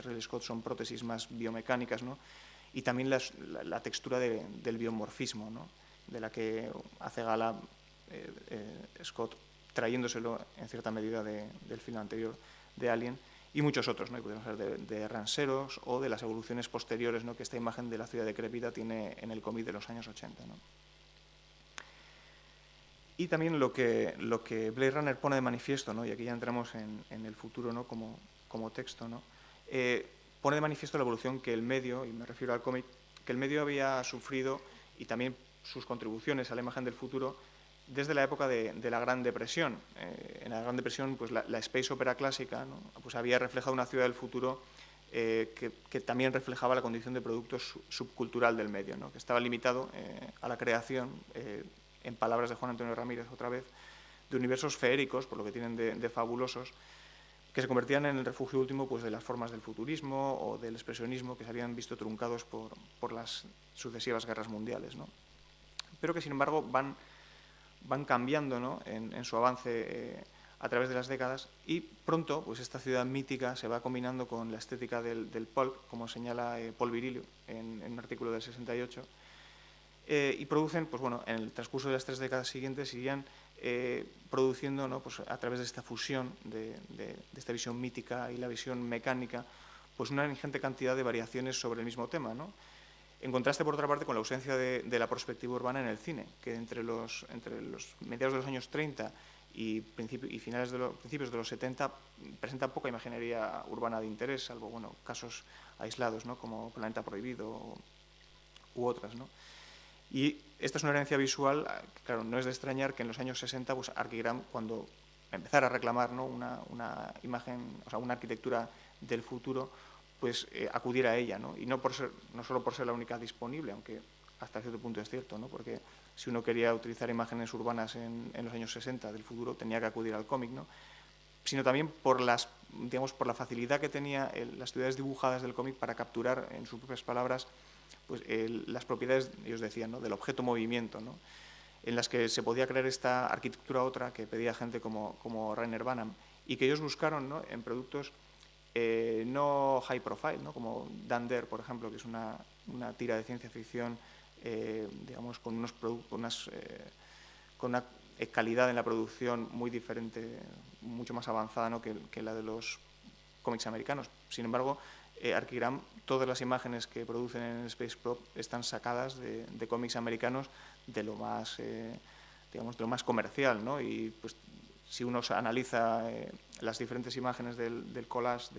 Ridley Scott son prótesis más biomecánicas, ¿no? Y también la textura del biomorfismo, ¿no? De la que hace gala Scott, trayéndoselo en cierta medida del film anterior de Alien, y muchos otros, ¿no? Y podemos hablar de ranseros o de las evoluciones posteriores, ¿no? Que esta imagen de la ciudad decrépita tiene en el cómic de los años 80, ¿no? Y también lo que Blade Runner pone de manifiesto, ¿no? Y aquí ya entramos en el futuro, ¿no? como texto, ¿no? Pone de manifiesto la evolución que el medio, y me refiero al cómic, que el medio había sufrido, y también sus contribuciones a la imagen del futuro, desde la época de la Gran Depresión. En la Gran Depresión, pues la space opera clásica, ¿no? Pues había reflejado una ciudad del futuro que también reflejaba la condición de producto subcultural del medio, ¿no? Que estaba limitado a la creación, en palabras de Juan Antonio Ramírez otra vez, de universos feéricos, por lo que tienen de fabulosos, que se convertían en el refugio último, pues, de las formas del futurismo o del expresionismo que se habían visto truncados por las sucesivas guerras mundiales, ¿no? Pero que, sin embargo, van cambiando, ¿no? en su avance a través de las décadas, y pronto pues esta ciudad mítica se va combinando con la estética del pulp, como señala Paul Virilio en un artículo del 68, y producen, pues bueno, en el transcurso de las 3 décadas siguientes irían produciendo, ¿no? Pues a través de esta fusión de esta visión mítica y la visión mecánica, pues una ingente cantidad de variaciones sobre el mismo tema, ¿no? En contraste, por otra parte, con la ausencia de la perspectiva urbana en el cine, que entre los mediados de los años 30 y principios de los 70 presenta poca imaginería urbana de interés, salvo, bueno, casos aislados, ¿no? Como Planeta Prohibido u otras, ¿no? Y esta es una herencia visual, claro, no es de extrañar que en los años 60, pues Archigram, cuando empezara a reclamar, ¿no? una imagen, o sea, una arquitectura del futuro, pues acudiera a ella, ¿no? Y no solo por ser la única disponible, aunque hasta cierto punto es cierto, ¿no? Porque si uno quería utilizar imágenes urbanas en los años 60 del futuro, tenía que acudir al cómic, ¿no? Sino también por la facilidad que tenía las ciudades dibujadas del cómic para capturar, en sus propias palabras, pues, las propiedades, ellos decían, ¿no? Del objeto movimiento, ¿no? En las que se podía crear esta arquitectura otra que pedía gente como Rainer Banham, y que ellos buscaron, ¿no? En productos no high profile, ¿no? Como Dan Dare, por ejemplo, que es una tira de ciencia ficción, digamos, con una calidad en la producción muy diferente, mucho más avanzada, ¿no? que la de los cómics americanos. Sin embargo, Archigram, todas las imágenes que producen en Space Prop están sacadas de cómics americanos de lo más, digamos, de lo más comercial, ¿no? Y pues si uno analiza las diferentes imágenes del collage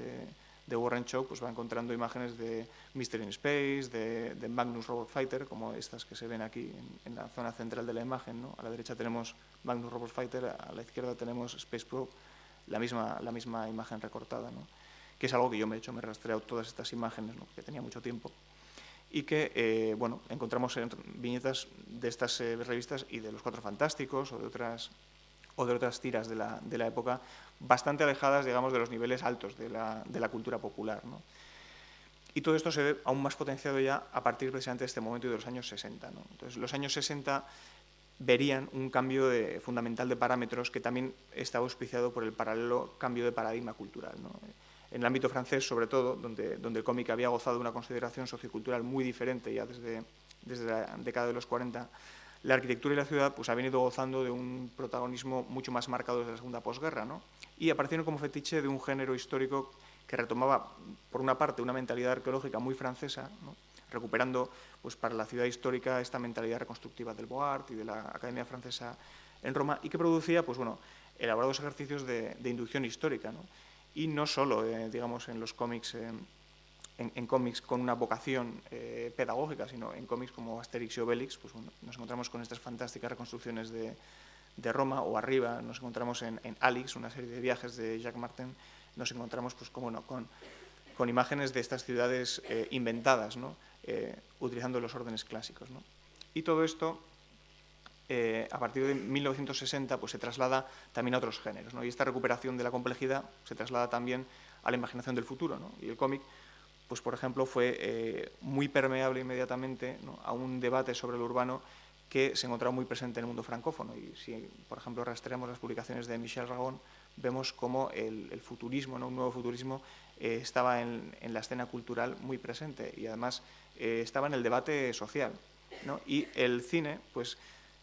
de Warren Chow, pues va encontrando imágenes de Mystery in Space, de Magnus Robot Fighter, como estas que se ven aquí en la zona central de la imagen, ¿no? A la derecha tenemos Magnus Robot Fighter, a la izquierda tenemos Space Probe, la misma imagen recortada, ¿no? Que es algo que yo me he rastreado todas estas imágenes, ¿no? Que tenía mucho tiempo, y que bueno, encontramos en viñetas de estas revistas y de los Cuatro Fantásticos o de otras tiras de la época, bastante alejadas, digamos, de los niveles altos de la cultura popular, ¿no? Y todo esto se ve aún más potenciado ya a partir precisamente de este momento y de los años 60, ¿no? Entonces, los años 60 verían un cambio fundamental de parámetros que también estaba auspiciado por el paralelo cambio de paradigma cultural, ¿no? En el ámbito francés, sobre todo, donde el cómic había gozado de una consideración sociocultural muy diferente ya desde la década de los 40, la arquitectura y la ciudad pues, habían ido gozando de un protagonismo mucho más marcado desde la segunda posguerra, ¿no? Y aparecieron como fetiche de un género histórico que retomaba, por una parte, una mentalidad arqueológica muy francesa, ¿no? Recuperando pues, para la ciudad histórica esta mentalidad reconstructiva del Beaux Arts y de la Academia Francesa en Roma, y que producía pues, bueno, elaborados ejercicios de inducción histórica, ¿no? Y no solo, digamos, en los cómics, en cómics con una vocación pedagógica, sino en cómics como Asterix y Obelix, pues bueno, nos encontramos con estas fantásticas reconstrucciones de Roma, o arriba nos encontramos en Alix, una serie de viajes de Jacques Martin, nos encontramos pues, como no, con imágenes de estas ciudades inventadas, ¿no? Utilizando los órdenes clásicos, ¿no? Y todo esto, a partir de 1960, pues, se traslada también a otros géneros, ¿no? Y esta recuperación de la complejidad se traslada también a la imaginación del futuro, ¿no? Y el cómic, pues, por ejemplo, fue muy permeable inmediatamente, ¿no? A un debate sobre lo urbano que se encontraba muy presente en el mundo francófono. Y si, por ejemplo, rastreamos las publicaciones de Michel Ragon, vemos cómo el futurismo, ¿no? Un nuevo futurismo, estaba en la escena cultural muy presente y además estaba en el debate social, ¿no? Y el cine, pues,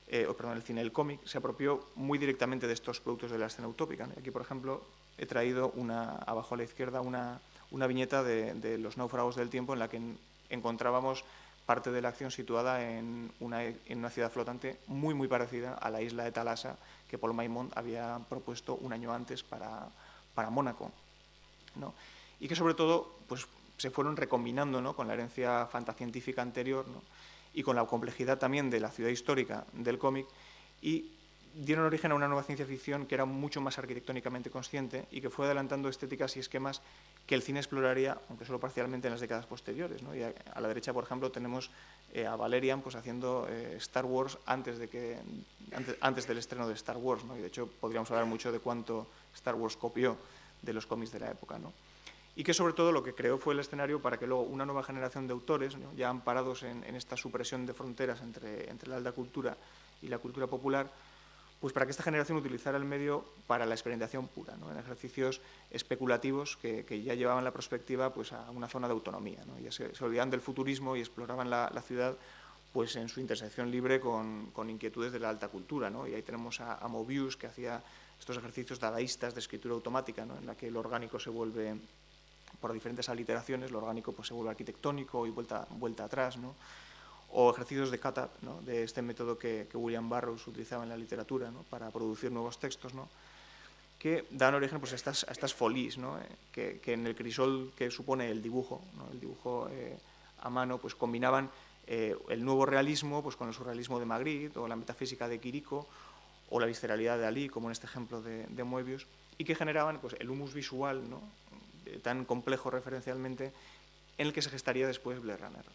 el cómic se apropió muy directamente de estos productos de la escena utópica, ¿no? Aquí, por ejemplo, he traído abajo a la izquierda una viñeta de Los náufragos del tiempo, en la que encontrábamos parte de la acción situada en una ciudad flotante muy, muy parecida a la isla de Thalassa que Paul Maimont había propuesto un año antes para Mónaco, ¿no? Y que sobre todo pues, se fueron recombinando, ¿no? Con la herencia fantascientífica anterior, ¿no? Y con la complejidad también de la ciudad histórica del cómic, y dieron origen a una nueva ciencia ficción que era mucho más arquitectónicamente consciente y que fue adelantando estéticas y esquemas que el cine exploraría, aunque solo parcialmente, en las décadas posteriores, ¿no? Y a la derecha, por ejemplo, tenemos a Valerian pues, haciendo Star Wars antes del estreno de Star Wars, ¿no? Y de hecho podríamos hablar mucho de cuánto Star Wars copió de los cómics de la época, ¿no? Y que sobre todo lo que creó fue el escenario para que luego una nueva generación de autores, ¿no? Ya amparados en esta supresión de fronteras entre la alta cultura y la cultura popular, pues para que esta generación utilizara el medio para la experimentación pura, ¿no? En ejercicios especulativos que ya llevaban la perspectiva pues, a una zona de autonomía, ¿no? Ya se olvidaban del futurismo y exploraban la ciudad pues, en su intersección libre con inquietudes de la alta cultura, ¿no? Y ahí tenemos a Mobius, que hacía estos ejercicios dadaístas de escritura automática, ¿no? En la que lo orgánico se vuelve, por diferentes aliteraciones, lo orgánico pues, se vuelve arquitectónico y vuelta atrás, ¿no? O ejercicios de cut-up, ¿no? De este método que William Burroughs utilizaba en la literatura, ¿no? Para producir nuevos textos, ¿no? Que dan origen pues, a estas folies, ¿no? Que en el crisol que supone el dibujo, ¿no? El dibujo a mano, pues combinaban el nuevo realismo pues, con el surrealismo de Magritte, o la metafísica de Quirico, o la visceralidad de Dalí, como en este ejemplo de Moebius, y que generaban pues, el humus visual, ¿no? Tan complejo referencialmente, en el que se gestaría después Blade Runner.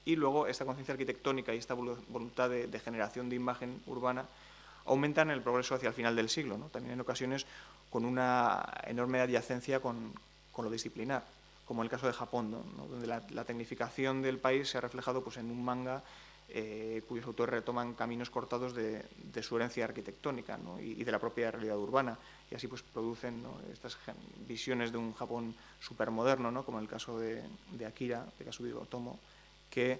Y luego esta conciencia arquitectónica y esta voluntad de generación de imagen urbana aumentan el progreso hacia el final del siglo, ¿no? También en ocasiones con una enorme adyacencia con lo disciplinar, como en el caso de Japón, ¿no? Donde la tecnificación del país se ha reflejado pues, en un manga cuyos autores retoman caminos cortados de su herencia arquitectónica, ¿no? y de la propia realidad urbana, y así pues producen, ¿no? Estas visiones de un Japón supermoderno, ¿no? Como en el caso de Akira, de Kazuhiro Otomo, que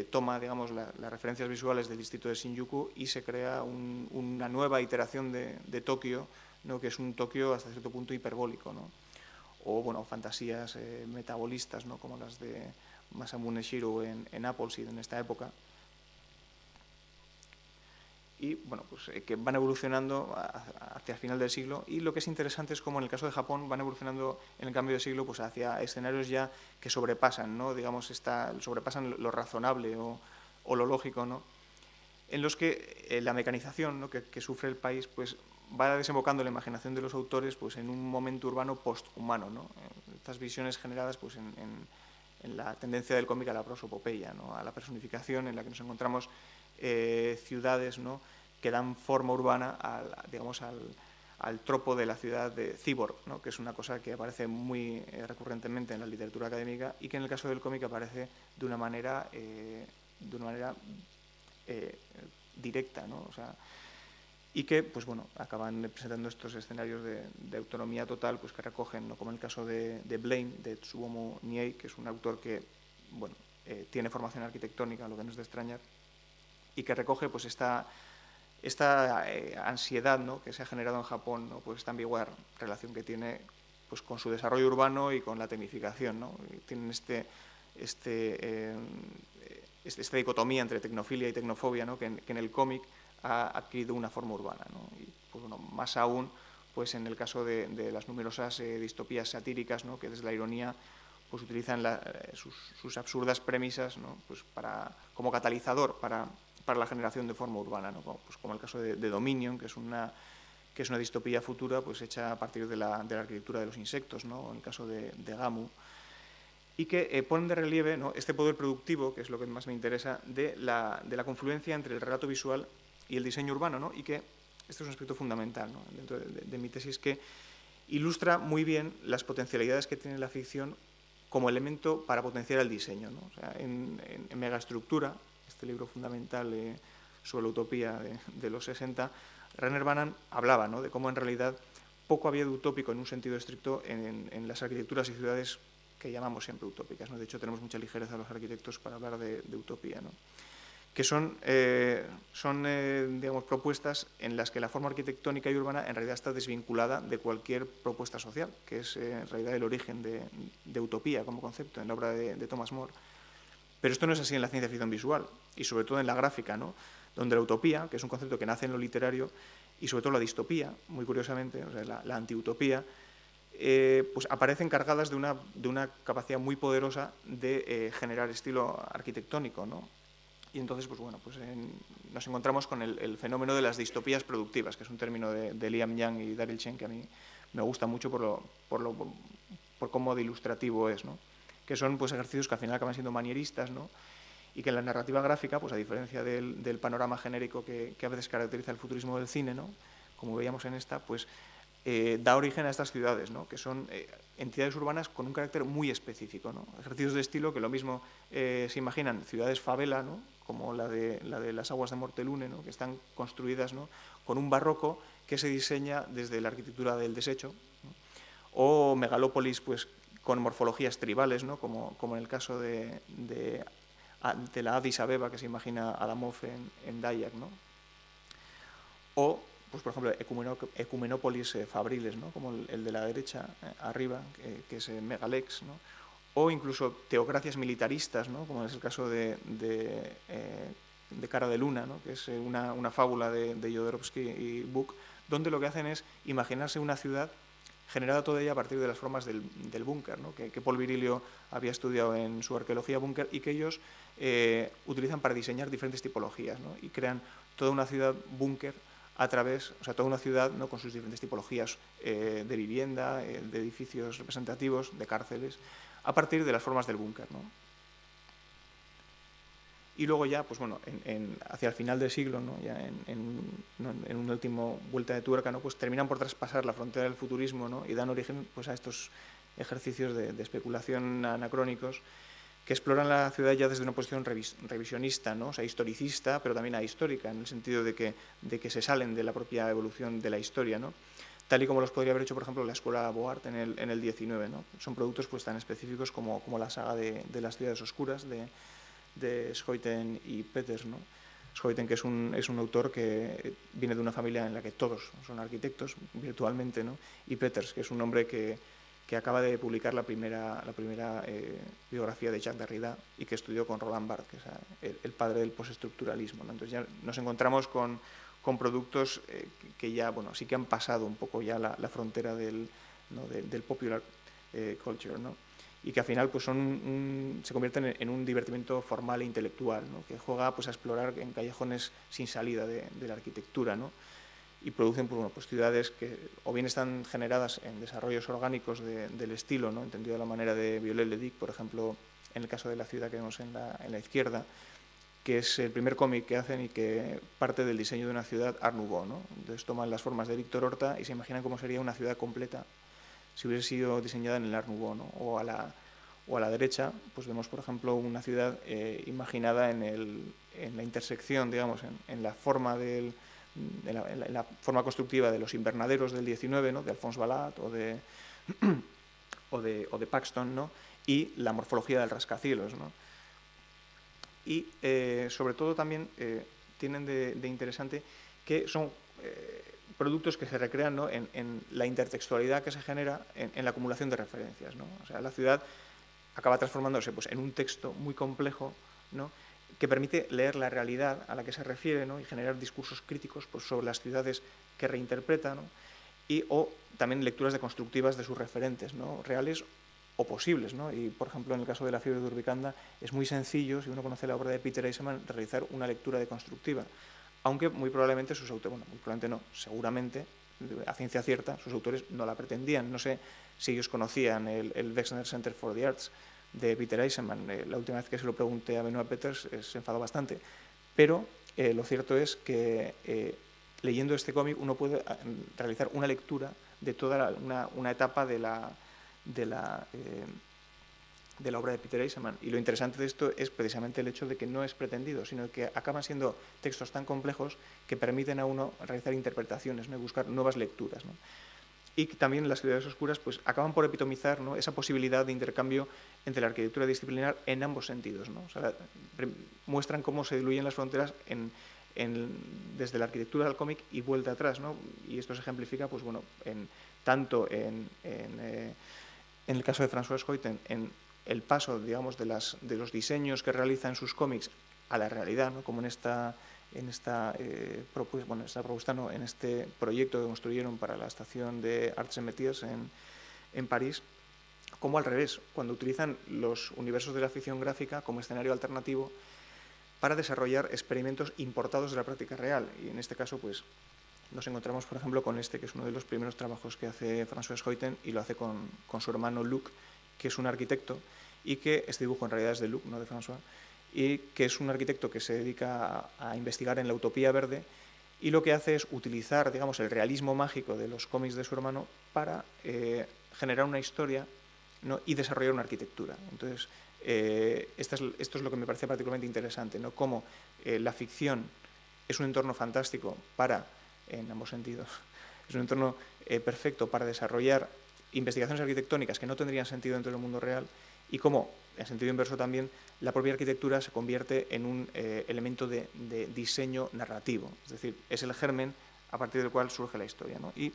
toma, digamos, las referencias visuales del distrito de Shinjuku y se crea una nueva iteración de Tokio, ¿no? Que es un Tokio hasta cierto punto hiperbólico, ¿no? O bueno, fantasías metabolistas, ¿no? Como las de Masamune Shirow en Appleseed en esta época. Y bueno, pues que van evolucionando hacia el final del siglo, y lo que es interesante es cómo en el caso de Japón van evolucionando en el cambio de siglo pues hacia escenarios ya que sobrepasan, ¿no? Digamos, sobrepasan lo razonable o lo lógico, ¿no? En los que la mecanización, ¿no? que sufre el país pues va desembocando la imaginación de los autores pues en un momento urbano posthumano, ¿no? Estas visiones generadas pues en la tendencia del cómic a la prosopopeya, ¿no? A la personificación, en la que nos encontramos ciudades, ¿no? Que dan forma urbana al tropo de la ciudad de cyborg, ¿no? Que es una cosa que aparece muy recurrentemente en la literatura académica y que en el caso del cómic aparece de una manera directa, ¿no? O sea, y que pues, bueno, acaban presentando estos escenarios de autonomía total pues, que recogen, ¿no? Como en el caso de Blame, de Tsubomo Niei, que es un autor que bueno, tiene formación arquitectónica, lo que no es de extrañar, y que recoge pues, esta ansiedad, ¿no? Que se ha generado en Japón, ¿no? Pues esta ambigua relación que tiene pues, con su desarrollo urbano y con la tecnificación, ¿no? Y tienen esta dicotomía entre tecnofilia y tecnofobia, ¿no? que en el cómic ha adquirido una forma urbana, ¿no? Y pues, bueno, más aún pues, en el caso de las numerosas distopías satíricas, ¿no? Que desde la ironía pues, utilizan sus absurdas premisas, ¿no? Pues como catalizador para la generación de forma urbana, ¿no? Como el caso de Dominion, que es una distopía futura pues, hecha a partir de la arquitectura de los insectos, ¿no? En el caso de Gamu, y que ponen de relieve, ¿no? Este poder productivo, que es lo que más me interesa, de la confluencia entre el relato visual y el diseño urbano, ¿no? Y que este es un aspecto fundamental, ¿no? Dentro de mi tesis, que ilustra muy bien las potencialidades que tiene la ficción como elemento para potenciar el diseño, ¿no? O sea, en Megaestructura, este libro fundamental sobre la utopía de los 60, Rainer Bannan hablaba, ¿no?, de cómo en realidad poco había de utópico en un sentido estricto en las arquitecturas y ciudades que llamamos siempre utópicas, ¿no? De hecho, tenemos mucha ligereza los arquitectos para hablar de utopía, ¿no?, que son digamos, propuestas en las que la forma arquitectónica y urbana en realidad está desvinculada de cualquier propuesta social, que es en realidad el origen de utopía como concepto en la obra de Thomas More. Pero esto no es así en la ciencia ficción visual y sobre todo en la gráfica, ¿no?, donde la utopía, que es un concepto que nace en lo literario, y sobre todo la distopía, muy curiosamente, o sea, la antiutopía, pues aparecen cargadas de una capacidad muy poderosa de generar estilo arquitectónico, ¿no? Y entonces, pues bueno, pues nos encontramos con el fenómeno de las distopías productivas, que es un término de Liam Young y Daryl Chen que a mí me gusta mucho por cómo de ilustrativo es, ¿no?, que son pues ejercicios que al final acaban siendo manieristas, ¿no?, y que en la narrativa gráfica, pues a diferencia del panorama genérico que a veces caracteriza el futurismo del cine, ¿no?, como veíamos en esta, pues da origen a estas ciudades, ¿no?, que son entidades urbanas con un carácter muy específico, ¿no?, ejercicios de estilo que lo mismo se imaginan ciudades favela, ¿no?, como la de las aguas de Mortelune, ¿no?, que están construidas, ¿no?, con un barroco que se diseña desde la arquitectura del desecho, ¿no?, o megalópolis pues con morfologías tribales, ¿no?, como en el caso de la Addis Abeba que se imagina Adamov en Dayak, ¿no?, o pues por ejemplo ecumenópolis fabriles, ¿no?, como el de la derecha arriba, que es Megalex, ¿no?, o incluso teocracias militaristas, ¿no?, como es el caso de Cara de Luna, ¿no?, que es una fábula de Jodorowsky y Book, donde lo que hacen es imaginarse una ciudad generada toda ella a partir de las formas del búnker, ¿no?, que Paul Virilio había estudiado en su arqueología búnker y que ellos utilizan para diseñar diferentes tipologías, ¿no?, y crean toda una ciudad búnker a través, o sea, toda una ciudad, ¿no?, con sus diferentes tipologías de vivienda, de edificios representativos, de cárceles, a partir de las formas del búnker, ¿no? Y luego ya, pues bueno, hacia el final del siglo, ¿no?, ya en una última vuelta de tuerca, ¿no?, pues terminan por traspasar la frontera del futurismo, ¿no?, y dan origen pues a estos ejercicios de especulación anacrónicos que exploran la ciudad ya desde una posición revisionista, ¿no?, o sea, historicista, pero también ahistórica, en el sentido de que se salen de la propia evolución de la historia, ¿no?, tal y como los podría haber hecho, por ejemplo, la escuela Boart en el 19, ¿no? Son productos pues tan específicos como la saga de las ciudades oscuras de Schouten y Peters, ¿no? Schouten, que es un autor que viene de una familia en la que todos son arquitectos virtualmente, ¿no?, y Peters, que es un hombre que acaba de publicar la primera biografía de Jacques Derrida y que estudió con Roland Barthes, que es el padre del postestructuralismo, ¿no? Entonces ya nos encontramos con productos que ya, bueno, sí que han pasado un poco ya la frontera del popular culture, ¿no?, y que al final pues se convierten en un divertimento formal e intelectual, ¿no?, que juega pues a explorar en callejones sin salida de la arquitectura, ¿no?, y producen pues, bueno, pues ciudades que o bien están generadas en desarrollos orgánicos del estilo, ¿no?, entendido de la manera de Viollet-le-Duc, por ejemplo, en el caso de la ciudad que vemos en la izquierda, que es el primer cómic que hacen y que parte del diseño de una ciudad Art Nouveau, ¿no? Entonces toman las formas de Víctor Horta y se imaginan cómo sería una ciudad completa si hubiese sido diseñada en el Art Nouveau, ¿no? O a la derecha, pues vemos, por ejemplo, una ciudad imaginada en la intersección, digamos, en la forma en la forma constructiva de los invernaderos del 19, ¿no?, de Alphonse Vallat o de Paxton, ¿no?, y la morfología del rascacielos, ¿no? Y sobre todo también tienen de interesante que son productos que se recrean, ¿no?, en la intertextualidad que se genera en la acumulación de referencias, ¿no? O sea, la ciudad acaba transformándose pues, en un texto muy complejo, ¿no?, que permite leer la realidad a la que se refiere, ¿no?, y generar discursos críticos pues, sobre las ciudades que reinterpreta, ¿no?, o también lecturas deconstructivas de sus referentes, ¿no?, reales o posibles, ¿no? Y, por ejemplo, en el caso de La fiebre de Urbicanda es muy sencillo, si uno conoce la obra de Peter Eisenman, realizar una lectura deconstructiva, aunque muy probablemente sus autores, bueno, muy probablemente no, seguramente, a ciencia cierta, sus autores no la pretendían. No sé si ellos conocían el Wexner Center for the Arts de Peter Eisenman. La última vez que se lo pregunté a Benoit Peters se enfadó bastante, pero lo cierto es que leyendo este cómic uno puede realizar una lectura de toda una etapa de la de la obra de Peter Eisenman. Y lo interesante de esto es precisamente el hecho de que no es pretendido, sino que acaban siendo textos tan complejos que permiten a uno realizar interpretaciones, ¿no? Y buscar nuevas lecturas, ¿no? Y también las ciudades oscuras pues, acaban por epitomizar, ¿no?, esa posibilidad de intercambio entre la arquitectura disciplinar en ambos sentidos, ¿no? O sea, muestran cómo se diluyen las fronteras desde la arquitectura al cómic y vuelta atrás, ¿no? Y esto se ejemplifica pues, bueno, tanto en el caso de François Schouten, en el paso, digamos, de los diseños que realiza en sus cómics a la realidad, ¿no?, como en esta propuesta, no, en este proyecto que construyeron para la estación de Arts et Métiers en París, como al revés, cuando utilizan los universos de la ficción gráfica como escenario alternativo para desarrollar experimentos importados de la práctica real. Y en este caso, pues, nos encontramos, por ejemplo, con este, que es uno de los primeros trabajos que hace François Schouten, y lo hace con su hermano Luc, que es un arquitecto, y que este dibujo en realidad es de Luc, no de François, y que es un arquitecto que se dedica a investigar en la utopía verde, y lo que hace es utilizar, digamos, el realismo mágico de los cómics de su hermano para generar una historia, ¿no?, y desarrollar una arquitectura. Entonces, esto es lo que me parece particularmente interesante, ¿no?, cómo la ficción es un entorno fantástico en ambos sentidos, es un entorno perfecto para desarrollar investigaciones arquitectónicas que no tendrían sentido dentro del mundo real, y cómo, en sentido inverso también, la propia arquitectura se convierte en un elemento de diseño narrativo, es decir, es el germen a partir del cual surge la historia, ¿no? Y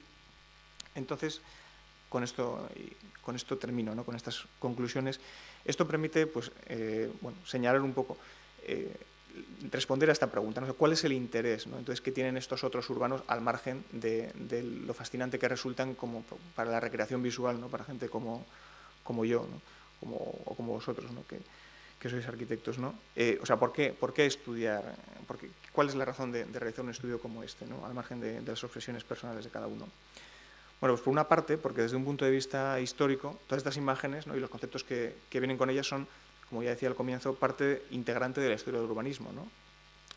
entonces, con esto termino, ¿no?, con estas conclusiones. Esto permite pues, señalar un poco, responder a esta pregunta, ¿no? ¿Cuál es el interés, ¿no?, entonces, que tienen estos otros urbanos al margen de lo fascinante que resultan como para la recreación visual, ¿no?, para gente como yo, ¿no?, o como vosotros, ¿no?, que sois arquitectos, ¿no? O sea, ¿por qué estudiar? ¿Cuál es la razón de realizar un estudio como este, ¿no?, al margen de las obsesiones personales de cada uno? Bueno, pues por una parte, porque desde un punto de vista histórico, todas estas imágenes, ¿no?, y los conceptos que vienen con ellas son, como ya decía al comienzo, parte integrante de la historia del urbanismo, ¿no?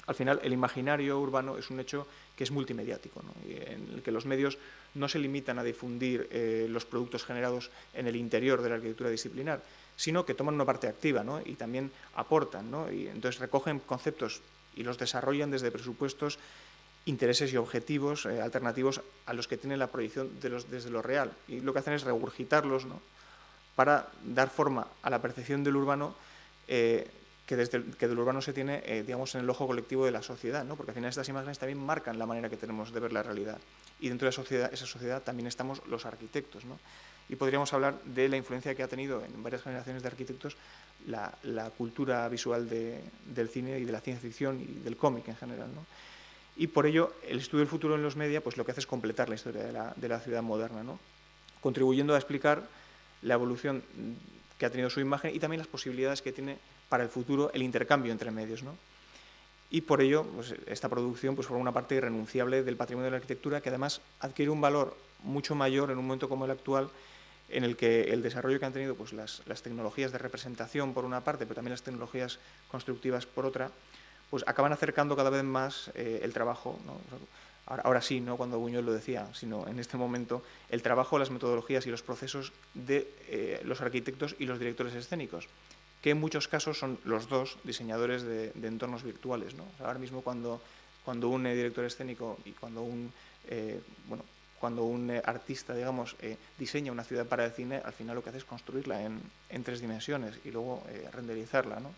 Al final, el imaginario urbano es un hecho que es multimediático, ¿no?, y en el que los medios no se limitan a difundir los productos generados en el interior de la arquitectura disciplinar, sino que toman una parte activa, ¿no?, y también aportan, ¿no?, y entonces recogen conceptos y los desarrollan desde presupuestos, intereses y objetivos alternativos a los que tiene la proyección desde lo real. Y lo que hacen es regurgitarlos, ¿no?, para dar forma a la percepción del urbano que del urbano se tiene, digamos, en el ojo colectivo de la sociedad, ¿no?, porque al final estas imágenes también marcan la manera que tenemos de ver la realidad. Y dentro de esa sociedad también estamos los arquitectos, ¿no? Y podríamos hablar de la influencia que ha tenido en varias generaciones de arquitectos la cultura visual del cine y de la ciencia ficción y del cómic en general, ¿no? Y por ello, el estudio del futuro en los media, pues lo que hace es completar la historia de la ciudad moderna, ¿no?, contribuyendo a explicar la evolución que ha tenido su imagen y también las posibilidades que tiene para el futuro el intercambio entre medios, ¿no? Y por ello, pues, esta producción pues, forma una parte irrenunciable del patrimonio de la arquitectura, que además adquiere un valor mucho mayor en un momento como el actual, en el que el desarrollo que han tenido pues, las tecnologías de representación por una parte, pero también las tecnologías constructivas por otra, pues acaban acercando cada vez más el trabajo, ¿no? Ahora sí, no cuando Buñuel lo decía, sino en este momento, el trabajo, las metodologías y los procesos de los arquitectos y los directores escénicos, que en muchos casos son los dos diseñadores de entornos virtuales, ¿no? O sea, ahora mismo cuando un director escénico y cuando un artista, digamos, diseña una ciudad para el cine, al final lo que hace es construirla en 3 dimensiones y luego renderizarla, ¿no?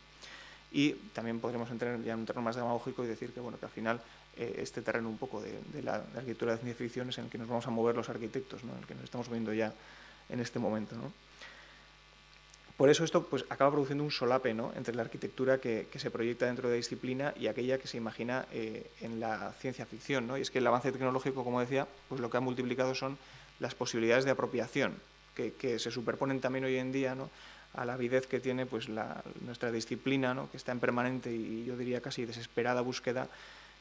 Y también podremos entrar ya en un terreno más demagógico y decir que, bueno, que al final este terreno un poco de la arquitectura de ciencia ficción es en el que nos vamos a mover los arquitectos, ¿no?, en el que nos estamos moviendo ya en este momento, ¿no? Por eso esto pues, acaba produciendo un solape, ¿no?, entre la arquitectura que se proyecta dentro de la disciplina y aquella que se imagina en la ciencia ficción, ¿no? Y es que el avance tecnológico, como decía, pues lo que ha multiplicado son las posibilidades de apropiación, que se superponen también hoy en día, ¿no?, a la avidez que tiene pues, nuestra disciplina, ¿no?, que está en permanente y yo diría casi desesperada búsqueda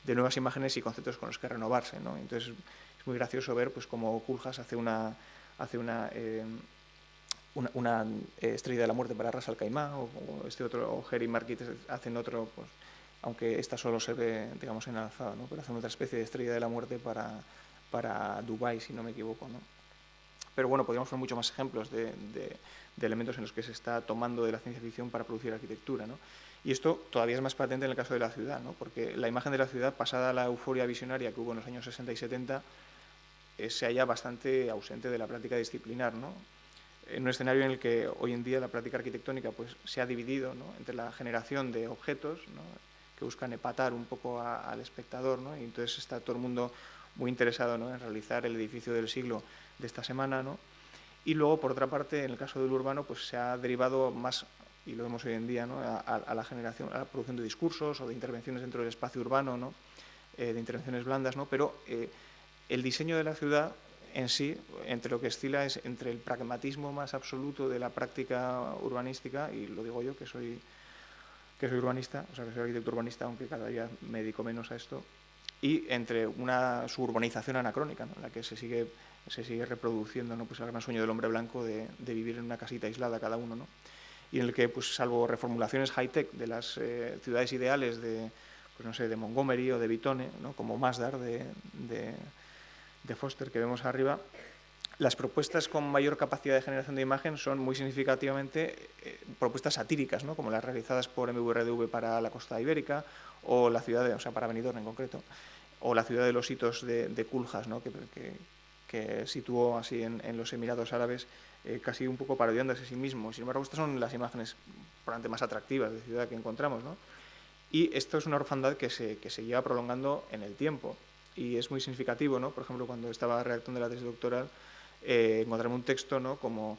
de nuevas imágenes y conceptos con los que renovarse, ¿no? Entonces es muy gracioso ver pues, cómo Koolhaas hace una Estrella de la Muerte para Ras Al Khaimah, o este otro, o Jerry Marquis hacen otro, pues, aunque esta solo se ve, digamos, en alzada, ¿no?, pero hacen otra especie de Estrella de la Muerte para Dubái, si no me equivoco, ¿no? Pero bueno, podríamos poner muchos más ejemplos de elementos en los que se está tomando de la ciencia ficción para producir arquitectura, ¿no? Y esto todavía es más patente en el caso de la ciudad, ¿no? Porque la imagen de la ciudad, pasada la euforia visionaria que hubo en los años 60 y 70, se halla bastante ausente de la práctica disciplinar, ¿no? En un escenario en el que hoy en día la práctica arquitectónica pues, se ha dividido, ¿no?, entre la generación de objetos, ¿no?, que buscan epatar un poco al espectador, ¿no?, y entonces está todo el mundo muy interesado, ¿no?, en realizar el edificio del siglo de esta semana, ¿no? Y luego, por otra parte, en el caso del urbano, pues se ha derivado más, y lo vemos hoy en día, ¿no?, a la generación, a la producción de discursos o de intervenciones dentro del espacio urbano, ¿no?, de intervenciones blandas, ¿no? Pero el diseño de la ciudad en sí, entre lo que oscila es entre el pragmatismo más absoluto de la práctica urbanística, y lo digo yo que soy urbanista, o sea que soy arquitecto urbanista, aunque cada día me dedico menos a esto, y entre su urbanización anacrónica, ¿no?, en la que se sigue reproduciendo, ¿no?, pues el gran sueño del hombre blanco de vivir en una casita aislada cada uno, ¿no?, y en el que, pues salvo reformulaciones high-tech de las ciudades ideales de, pues no sé, de Montgomery o de Vitone, ¿no?, como Masdar de Foster que vemos arriba, las propuestas con mayor capacidad de generación de imagen son muy significativamente propuestas satíricas, ¿no?, como las realizadas por MVRDV para la costa ibérica, o la ciudad o sea, para Benidorm en concreto, o la ciudad de los hitos de Culhas, ¿no?, que situó así en los Emiratos Árabes, casi un poco parodiándose a sí mismo. Sin embargo, estas son las imágenes probablemente más atractivas de ciudad que encontramos, ¿no? Y esto es una orfandad que se lleva prolongando en el tiempo. Y es muy significativo, ¿no? Por ejemplo, cuando estaba redactando la tesis doctoral, encontrarme un texto, ¿no?, como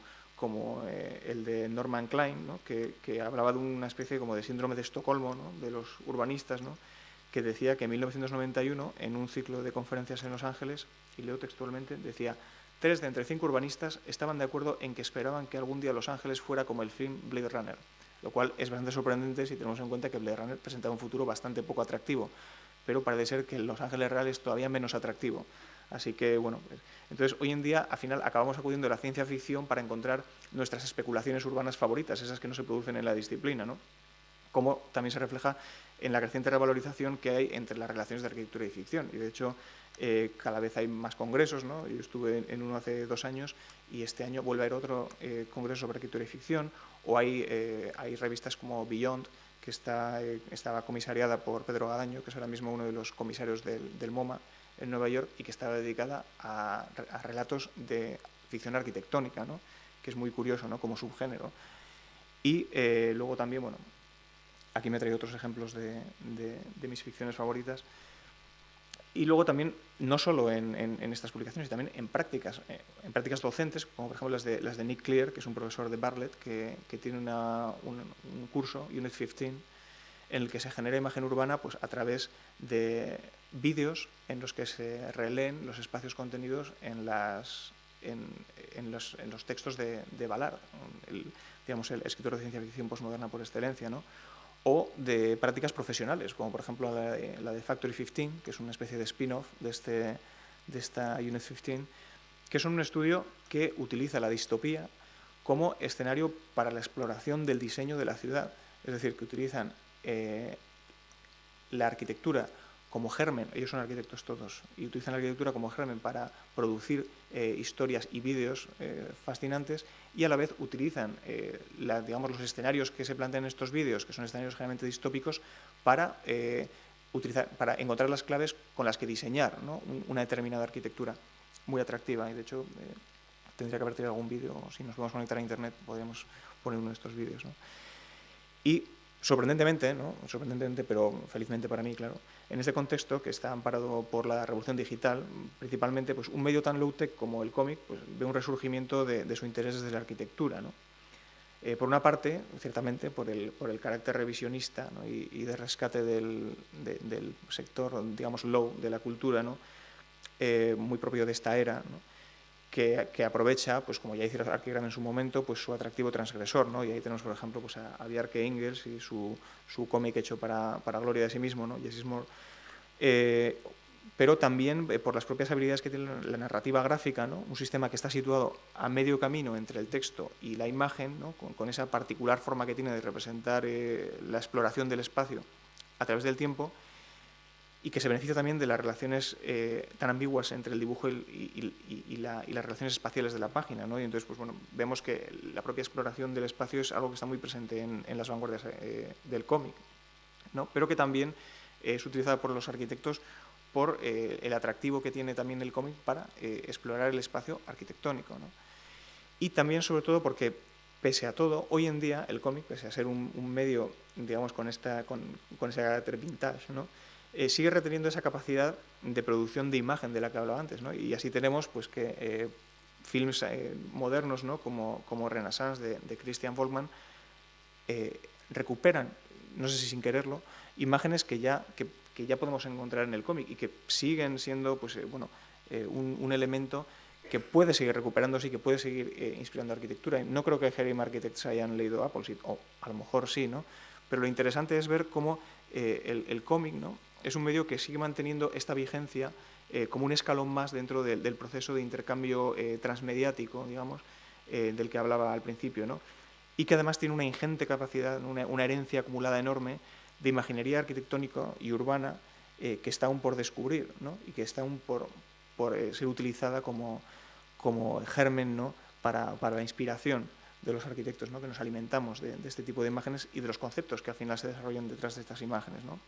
el de Norman Klein, ¿no?, que hablaba de una especie como de síndrome de Estocolmo, ¿no?, de los urbanistas, ¿no?, que decía que en 1991, en un ciclo de conferencias en Los Ángeles, y leo textualmente, decía: 3 de entre 5 urbanistas estaban de acuerdo en que esperaban que algún día Los Ángeles fuera como el film Blade Runner, lo cual es bastante sorprendente si tenemos en cuenta que Blade Runner presentaba un futuro bastante poco atractivo, pero parece ser que Los Ángeles real es todavía menos atractivo. Así que, bueno, pues, entonces hoy en día, al final, acabamos acudiendo a la ciencia ficción para encontrar nuestras especulaciones urbanas favoritas, esas que no se producen en la disciplina, ¿no? Como también se refleja en la creciente revalorización que hay entre las relaciones de arquitectura y ficción. Y, de hecho, cada vez hay más congresos, ¿no? Yo estuve en uno hace 2 años y este año vuelve a haber otro congreso sobre arquitectura y ficción, o hay revistas como Beyond, que estaba comisariada por Pedro Gadaño, que es ahora mismo uno de los comisarios del MoMA en Nueva York, y que está dedicada a relatos de ficción arquitectónica, ¿no?, que es muy curioso, ¿no?, como subgénero. Y luego también, bueno, aquí me he traído otros ejemplos de mis ficciones favoritas. Y luego también, no solo en estas publicaciones, sino también en prácticas docentes, como por ejemplo las de Nick Clear, que es un profesor de Bartlett, que tiene un curso, Unit 15, en el que se genera imagen urbana pues, a través de vídeos en los que se releen los espacios contenidos en los textos de Ballard, digamos, el escritor de ciencia ficción postmoderna por excelencia, ¿no?, o de prácticas profesionales, como por ejemplo la de Factory 15, que es una especie de spin-off de esta Unit 15, que es un estudio que utiliza la distopía como escenario para la exploración del diseño de la ciudad. Es decir, que utilizan la arquitectura como germen, ellos son arquitectos todos, y utilizan la arquitectura como germen para producir historias y vídeos fascinantes, y a la vez utilizan digamos, los escenarios que se plantean en estos vídeos, que son escenarios generalmente distópicos, para encontrar las claves con las que diseñar, ¿no?, una determinada arquitectura muy atractiva. Y de hecho tendría que haber tenido algún vídeo, si nos podemos conectar a internet podríamos poner uno de estos vídeos, ¿no? Y sorprendentemente, ¿no?, pero felizmente para mí, claro, en este contexto que está amparado por la revolución digital, principalmente pues, un medio tan low-tech como el cómic pues, ve un resurgimiento de su interés desde la arquitectura, ¿no? Por una parte, ciertamente, por el carácter revisionista, ¿no?, y de rescate del sector, digamos, low de la cultura, ¿no?, muy propio de esta era, ¿no?, que aprovecha, pues como ya hicieron Archigram en su momento, pues su atractivo transgresor, ¿no? Y ahí tenemos, por ejemplo, pues a Bjarke Ingels y su cómic hecho para gloria de sí mismo, ¿no?, Yes is More. Pero también por las propias habilidades que tiene la narrativa gráfica, ¿no?, un sistema que está situado a medio camino entre el texto y la imagen, ¿no?, con esa particular forma que tiene de representar la exploración del espacio a través del tiempo, y que se beneficia también de las relaciones tan ambiguas entre el dibujo y las relaciones espaciales de la página, ¿no? Y entonces, pues bueno, vemos que la propia exploración del espacio es algo que está muy presente en las vanguardias del cómic, ¿no? Pero que también es utilizada por los arquitectos por el atractivo que tiene también el cómic para explorar el espacio arquitectónico, ¿no? Y también, sobre todo, porque pese a todo, hoy en día el cómic, pese a ser un medio, digamos, con ese carácter vintage, ¿no? Sigue reteniendo esa capacidad de producción de imagen de la que hablaba antes, ¿no? Y así tenemos pues, que films modernos, ¿no? como Renaissance de Christian Volkmann recuperan, no sé si sin quererlo, imágenes que ya podemos encontrar en el cómic y que siguen siendo pues, un elemento que puede seguir recuperándose y que puede seguir inspirando arquitectura. No creo que Jeremy Architects hayan leído Appleseed, o a lo mejor sí, ¿no? Pero lo interesante es ver cómo el cómic, ¿no? Es un medio que sigue manteniendo esta vigencia como un escalón más dentro del proceso de intercambio transmediático, digamos, del que hablaba al principio, ¿no? Y que además tiene una ingente capacidad, una herencia acumulada enorme de imaginería arquitectónica y urbana que está aún por descubrir, ¿no? Y que está aún por ser utilizada como germen, ¿no? para la inspiración de los arquitectos, ¿no? Que nos alimentamos de este tipo de imágenes y de los conceptos que al final se desarrollan detrás de estas imágenes, ¿no?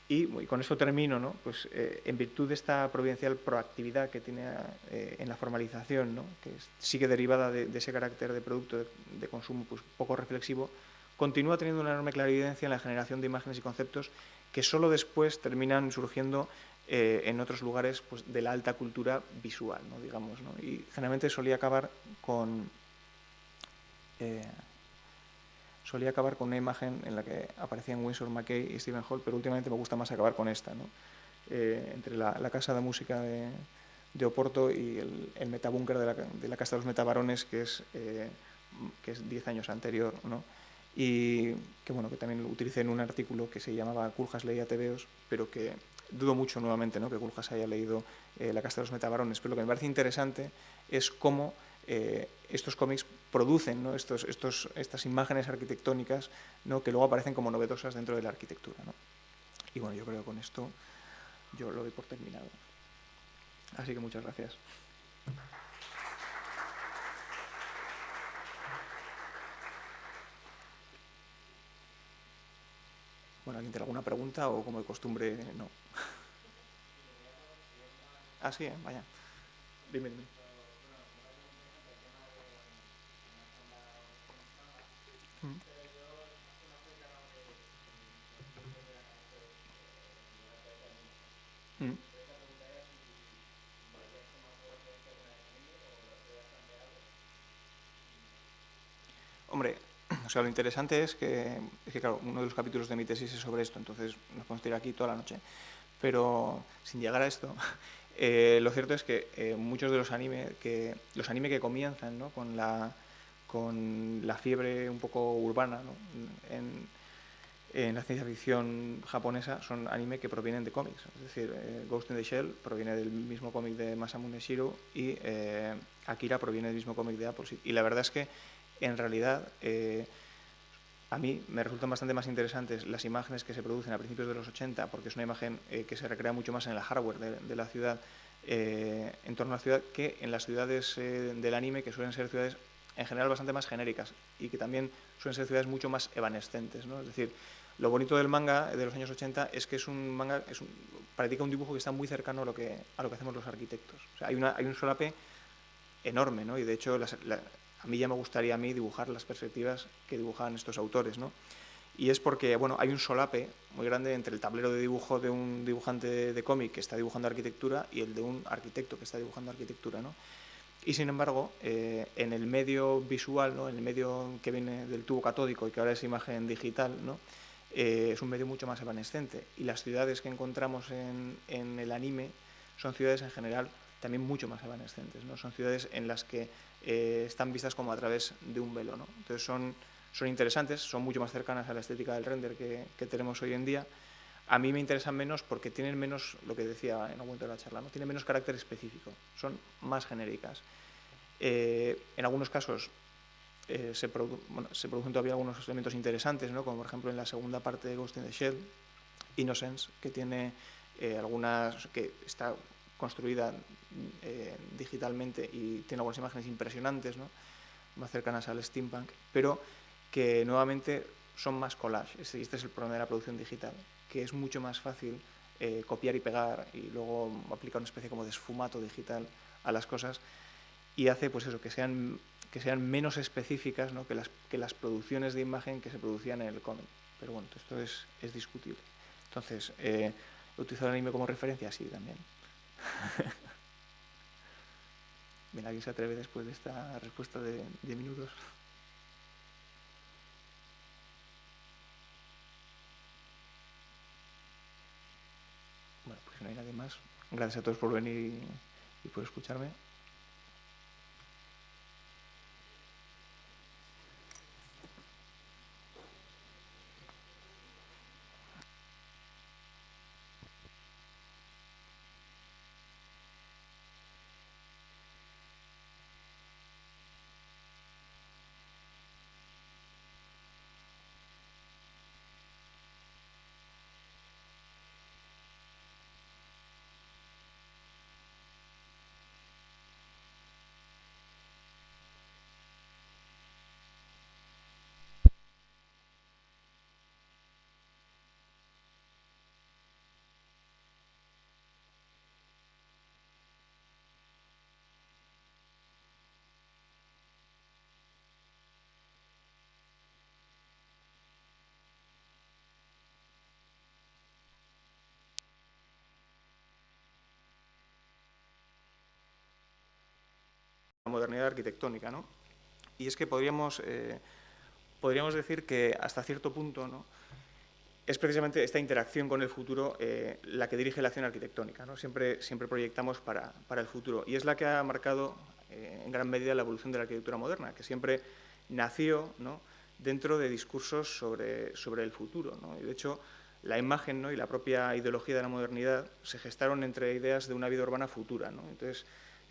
Y con esto termino, ¿no? Pues, en virtud de esta providencial proactividad que tiene en la formalización, ¿no? Que sigue derivada de ese carácter de producto de consumo pues, poco reflexivo, continúa teniendo una enorme clarividencia en la generación de imágenes y conceptos que solo después terminan surgiendo en otros lugares pues, de la alta cultura visual, ¿no? Digamos, ¿no? Y generalmente solía acabar con una imagen en la que aparecían Winsor McCay y Stephen Hall, pero últimamente me gusta más acabar con esta, ¿no? Entre la Casa de Música de Oporto y el metabúnker de la Casa de los Metabarones, que es 10 años anterior, ¿no? Y que, bueno, que también lo utilicé en un artículo que se llamaba Culhas leía tebeos, pero que dudo mucho nuevamente, ¿no? que Culhas haya leído La Casa de los Metabarones, pero lo que me parece interesante es cómo estos cómics producen, ¿no? estas imágenes arquitectónicas, ¿no? que luego aparecen como novedosas dentro de la arquitectura, ¿no? Y bueno, yo creo que con esto yo lo doy por terminado. Así que muchas gracias. Bueno, ¿alguien tiene alguna pregunta o como de costumbre no? Ah, sí, vaya. Dime. Mm. Hombre, o sea, lo interesante es que, claro, uno de los capítulos de mi tesis es sobre esto, entonces nos podemos tirar aquí toda la noche. Pero sin llegar a esto, lo cierto es que muchos de los anime que comienzan, ¿no? con la fiebre un poco urbana, ¿no? en la ciencia ficción japonesa son anime que provienen de cómics. Es decir, Ghost in the Shell proviene del mismo cómic de Masamune Shirow y Akira proviene del mismo cómic de Appleseed. Y la verdad es que, en realidad, a mí me resultan bastante más interesantes las imágenes que se producen a principios de los 80, porque es una imagen que se recrea mucho más en el hardware de la ciudad, en torno a la ciudad, que en las ciudades del anime, que suelen ser ciudades en general bastante más genéricas y que también suelen ser ciudades mucho más evanescentes, ¿no? Es decir, lo bonito del manga de los años 80 es que es un manga, practica un dibujo que está muy cercano a lo que hacemos los arquitectos. O sea, hay un solape enorme, ¿no? Y de hecho a mí ya me gustaría dibujar las perspectivas que dibujaban estos autores, ¿no? Y es porque, bueno, hay un solape muy grande entre el tablero de dibujo de un dibujante de cómic que está dibujando arquitectura y el de un arquitecto que está dibujando arquitectura, ¿no? Y sin embargo, en el medio visual, ¿no? En el medio que viene del tubo catódico y que ahora es imagen digital, ¿no? Es un medio mucho más evanescente. Y las ciudades que encontramos en el anime son ciudades en general también mucho más evanescentes, ¿no? Son ciudades en las que están vistas como a través de un velo, ¿no? Entonces son interesantes, son mucho más cercanas a la estética del render que tenemos hoy en día. A mí me interesan menos porque tienen menos, lo que decía en algún momento de la charla, ¿no? Tienen menos carácter específico, son más genéricas. En algunos casos se producen todavía algunos elementos interesantes, ¿no? Como por ejemplo en la segunda parte de Ghost in the Shell, Innocence, que tiene que está construida digitalmente y tiene algunas imágenes impresionantes, ¿no? Más cercanas al steampunk, pero que nuevamente son más collage. Este es el problema de la producción digital, que es mucho más fácil copiar y pegar y luego aplicar una especie como de esfumato digital a las cosas, y hace pues eso, que sean menos específicas, ¿no? que las producciones de imagen que se producían en el cómic. Pero bueno, esto es discutible. Entonces, ¿he utilizado el anime como referencia? Sí, también. Bien, ¿alguien se atreve después de esta respuesta de 10 minutos? Bueno, pues si no hay nadie más, gracias a todos por venir y por escucharme. La modernidad arquitectónica, ¿no? Y es que podríamos decir que hasta cierto punto, ¿no?, es precisamente esta interacción con el futuro la que dirige la acción arquitectónica, ¿no? Siempre proyectamos para el futuro, y es la que ha marcado en gran medida la evolución de la arquitectura moderna, que siempre nació, ¿no?, dentro de discursos sobre el futuro, ¿no? Y de hecho, la imagen, ¿no?, y la propia ideología de la modernidad se gestaron entre ideas de una vida urbana futura, ¿no? Entonces,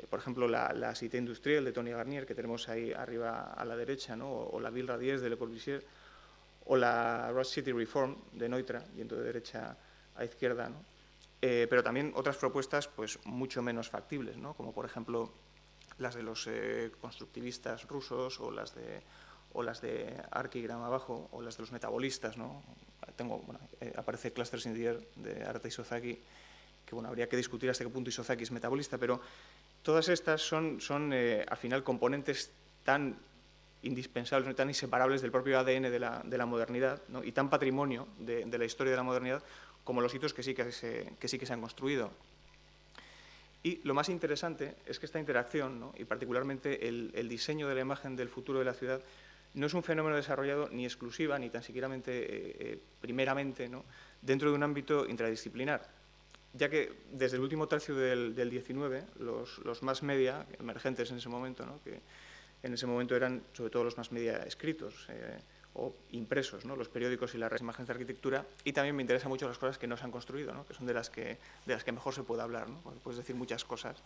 por ejemplo, la Cité industrial de Tony Garnier, que tenemos ahí arriba a la derecha, ¿no?, o la Ville Radies de Le Corbusier, o la Rush City Reform de Neutra, yendo de derecha a izquierda, ¿no? Pero también otras propuestas pues, mucho menos factibles, ¿no?, como por ejemplo las de los constructivistas rusos o las de Archigram abajo, o las de los metabolistas, ¿no? Aparece Clusters in the Air de Arata Isozaki, que bueno, habría que discutir hasta qué punto Isozaki es metabolista, pero todas estas son al final componentes tan indispensables, ¿no?, tan inseparables del propio ADN de la modernidad, ¿no?, y tan patrimonio de la historia de la modernidad como los hitos que sí que se han construido. Y lo más interesante es que esta interacción, ¿no?, y particularmente el diseño de la imagen del futuro de la ciudad, no es un fenómeno desarrollado ni exclusiva, ni tan siquiera primeramente, ¿no?, dentro de un ámbito interdisciplinar, ya que desde el último tercio del XIX, los mass media emergentes en ese momento, ¿no?, que en ese momento eran sobre todo los mass media escritos o impresos, ¿no?, los periódicos y las imágenes de arquitectura, y también me interesan mucho las cosas que no se han construido, ¿no?, que son de las que mejor se puede hablar, ¿no?, porque puedes decir muchas cosas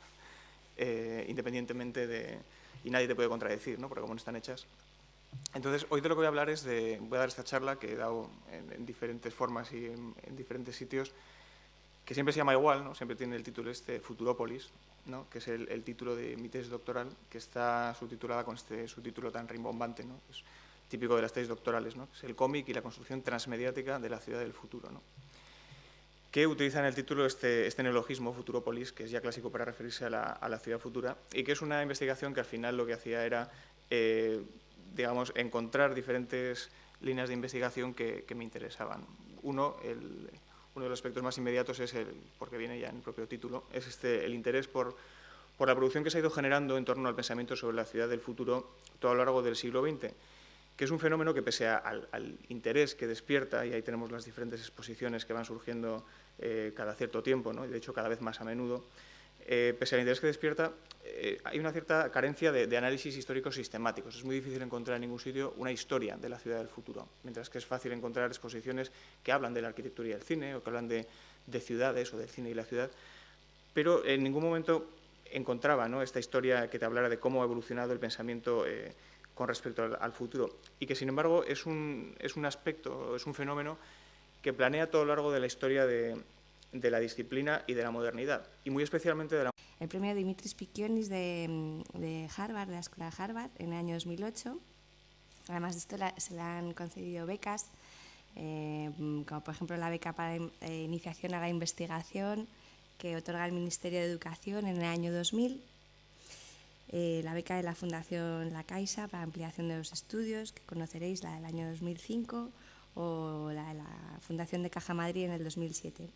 independientemente y nadie te puede contradecir, ¿no?, porque como no están hechas. Entonces, hoy de lo que voy a hablar voy a dar esta charla que he dado en diferentes formas y en diferentes sitios, que siempre se llama igual, ¿no?, siempre tiene el título Futurópolis, ¿no?, que es el título de mi tesis doctoral, que está subtitulada con este subtítulo tan rimbombante, ¿no?, que es típico de las tesis doctorales, ¿no?, que es el cómic y la construcción transmediática de la ciudad del futuro, ¿no?, que utiliza en el título este neologismo, Futurópolis, que es ya clásico para referirse a la ciudad futura, y que es una investigación que al final lo que hacía era, digamos, encontrar diferentes líneas de investigación que me interesaban. Uno de los aspectos más inmediatos es porque viene ya en el propio título, es el interés por la producción que se ha ido generando en torno al pensamiento sobre la ciudad del futuro todo a lo largo del siglo XX, que es un fenómeno que pese al interés que despierta, y ahí tenemos las diferentes exposiciones que van surgiendo cada cierto tiempo, ¿no?, y de hecho cada vez más a menudo, pese al interés que despierta, hay una cierta carencia de análisis históricos sistemáticos. Es muy difícil encontrar en ningún sitio una historia de la ciudad del futuro, mientras que es fácil encontrar exposiciones que hablan de la arquitectura y el cine, o que hablan de ciudades o del cine y la ciudad, pero en ningún momento encontraba, ¿no?, esta historia que te hablara de cómo ha evolucionado el pensamiento con respecto al futuro, y que sin embargo es un aspecto, es un fenómeno que planea a todo lo largo de la historia de la disciplina y de la modernidad, y muy especialmente de la... El premio Dimitris Pikionis de Harvard, de la Escuela de Harvard, en el año 2008. Además de esto, se le han concedido becas, como por ejemplo la beca para iniciación a la investigación que otorga el Ministerio de Educación en el año 2000, la beca de la Fundación La Caixa para ampliación de los estudios, que conoceréis, la del año 2005, o la de la Fundación de Caja Madrid en el 2007.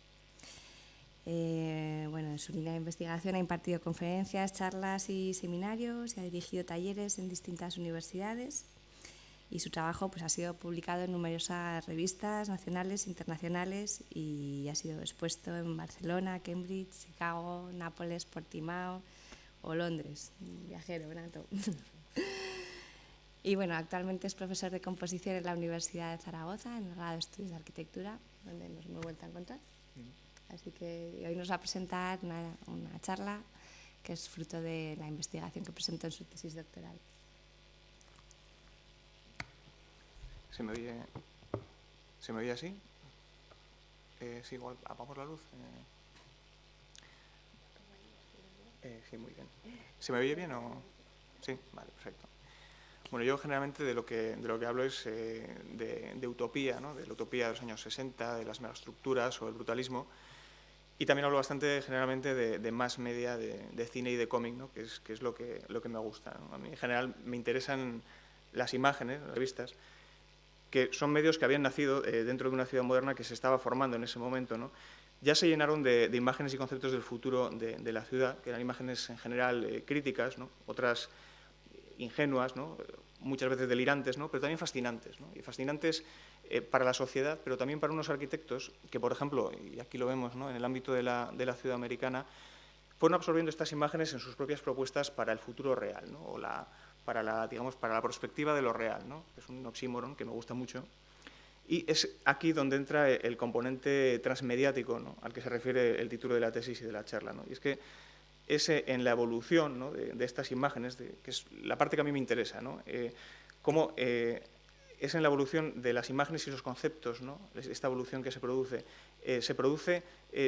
Bueno, en su línea de investigación ha impartido conferencias, charlas y seminarios y ha dirigido talleres en distintas universidades, y su trabajo pues, ha sido publicado en numerosas revistas nacionales e internacionales y ha sido expuesto en Barcelona, Cambridge, Chicago, Nápoles, Portimao o Londres. Viajero, nato. Y bueno, actualmente es profesor de composición en la Universidad de Zaragoza, en el grado de Estudios de Arquitectura, donde nos hemos vuelto a encontrar. Así que hoy nos va a presentar una charla que es fruto de la investigación que presentó en su tesis doctoral. ¿Se me oye así? Sí, igual, apagamos la luz. Sí, muy bien. ¿Se me oye bien o...? Sí, vale, perfecto. Bueno, yo generalmente de lo que hablo es de utopía, ¿no? De la utopía de los años 60, de las megaestructuras o el brutalismo. Y también hablo bastante generalmente de más media, de cine y de cómic, ¿no? que es lo que me gusta, ¿no? A mí en general me interesan las imágenes, las revistas, que son medios que habían nacido dentro de una ciudad moderna que se estaba formando en ese momento, ¿no? Ya se llenaron de imágenes y conceptos del futuro de la ciudad, que eran imágenes en general críticas, ¿no? Otras ingenuas, ¿no? Muchas veces delirantes, ¿no? Pero también fascinantes, ¿no? Y fascinantes para la sociedad, pero también para unos arquitectos que, por ejemplo, y aquí lo vemos, ¿no? En el ámbito de la ciudad americana, fueron absorbiendo estas imágenes en sus propias propuestas para el futuro real, ¿no? O para la perspectiva de lo real, ¿no? Es un oxímoron que me gusta mucho. Y es aquí donde entra el componente transmediático, ¿no? Al que se refiere el título de la tesis y de la charla, ¿no? Y es que en la evolución, ¿no? de estas imágenes, que es la parte que a mí me interesa, ¿no? Cómo es en la evolución de las imágenes y los conceptos, ¿no? Esta evolución que se produce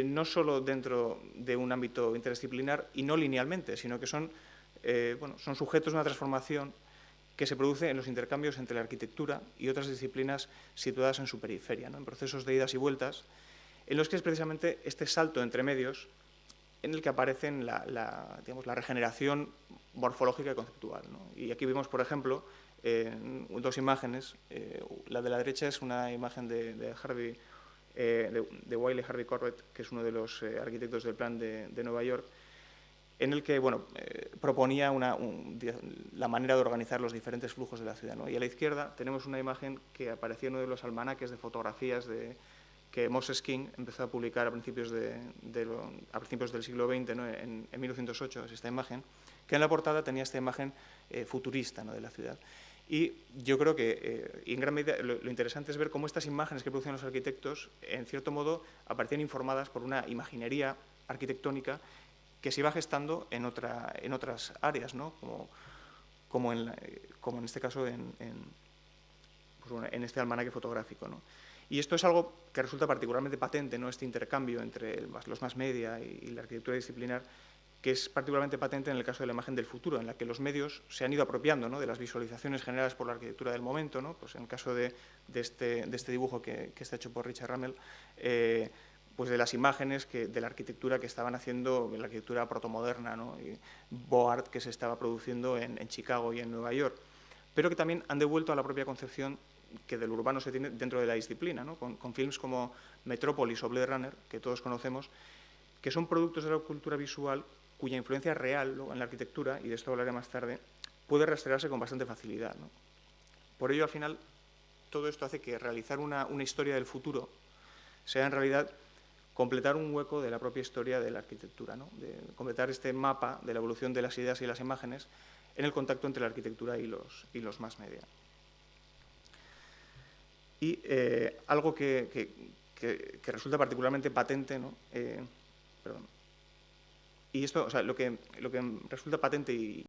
no solo dentro de un ámbito interdisciplinar y no linealmente, sino que son sujetos de una transformación que se produce en los intercambios entre la arquitectura y otras disciplinas situadas en su periferia, ¿no? En procesos de idas y vueltas, en los que es precisamente este salto entre medios en el que aparecen la regeneración morfológica y conceptual, ¿no? Y aquí vemos, por ejemplo, dos imágenes. La de la derecha es una imagen de Wiley Harvey Corbett, que es uno de los arquitectos del plan de Nueva York, en el que proponía la manera de organizar los diferentes flujos de la ciudad, ¿no? Y a la izquierda tenemos una imagen que aparecía en uno de los almanaques de fotografías que Moses King empezó a publicar a principios del siglo XX, ¿no? en 1908, es esta imagen, que en la portada tenía esta imagen futurista, ¿no? de la ciudad. Y yo creo que, en gran medida, lo interesante es ver cómo estas imágenes que producían los arquitectos, en cierto modo, aparecían informadas por una imaginería arquitectónica que se iba gestando en otras áreas, ¿no? como en este caso en este almanaque fotográfico, ¿no? Y esto es algo que resulta particularmente patente, ¿no? Este intercambio entre los más media y la arquitectura disciplinar, que es particularmente patente en el caso de la imagen del futuro, en la que los medios se han ido apropiando, ¿no? de las visualizaciones generadas por la arquitectura del momento, ¿no? Pues en el caso de este dibujo que está hecho por Richard Rummel, pues de las imágenes de la arquitectura que estaban haciendo, la arquitectura protomoderna, ¿no? Y Beaux Art que se estaba produciendo en Chicago y en Nueva York, pero que también han devuelto a la propia concepción que del urbano se tiene dentro de la disciplina, ¿no? con films como Metrópolis o Blade Runner, que todos conocemos, que son productos de la cultura visual cuya influencia real, ¿no? en la arquitectura, y de esto hablaré más tarde, puede rastrearse con bastante facilidad, ¿no? Por ello, al final, todo esto hace que realizar una historia del futuro sea en realidad completar un hueco de la propia historia de la arquitectura, ¿no? De completar este mapa de la evolución de las ideas y las imágenes en el contacto entre la arquitectura y los más media. Y algo que resulta particularmente patente, ¿no? Y esto, o sea, lo que resulta patente y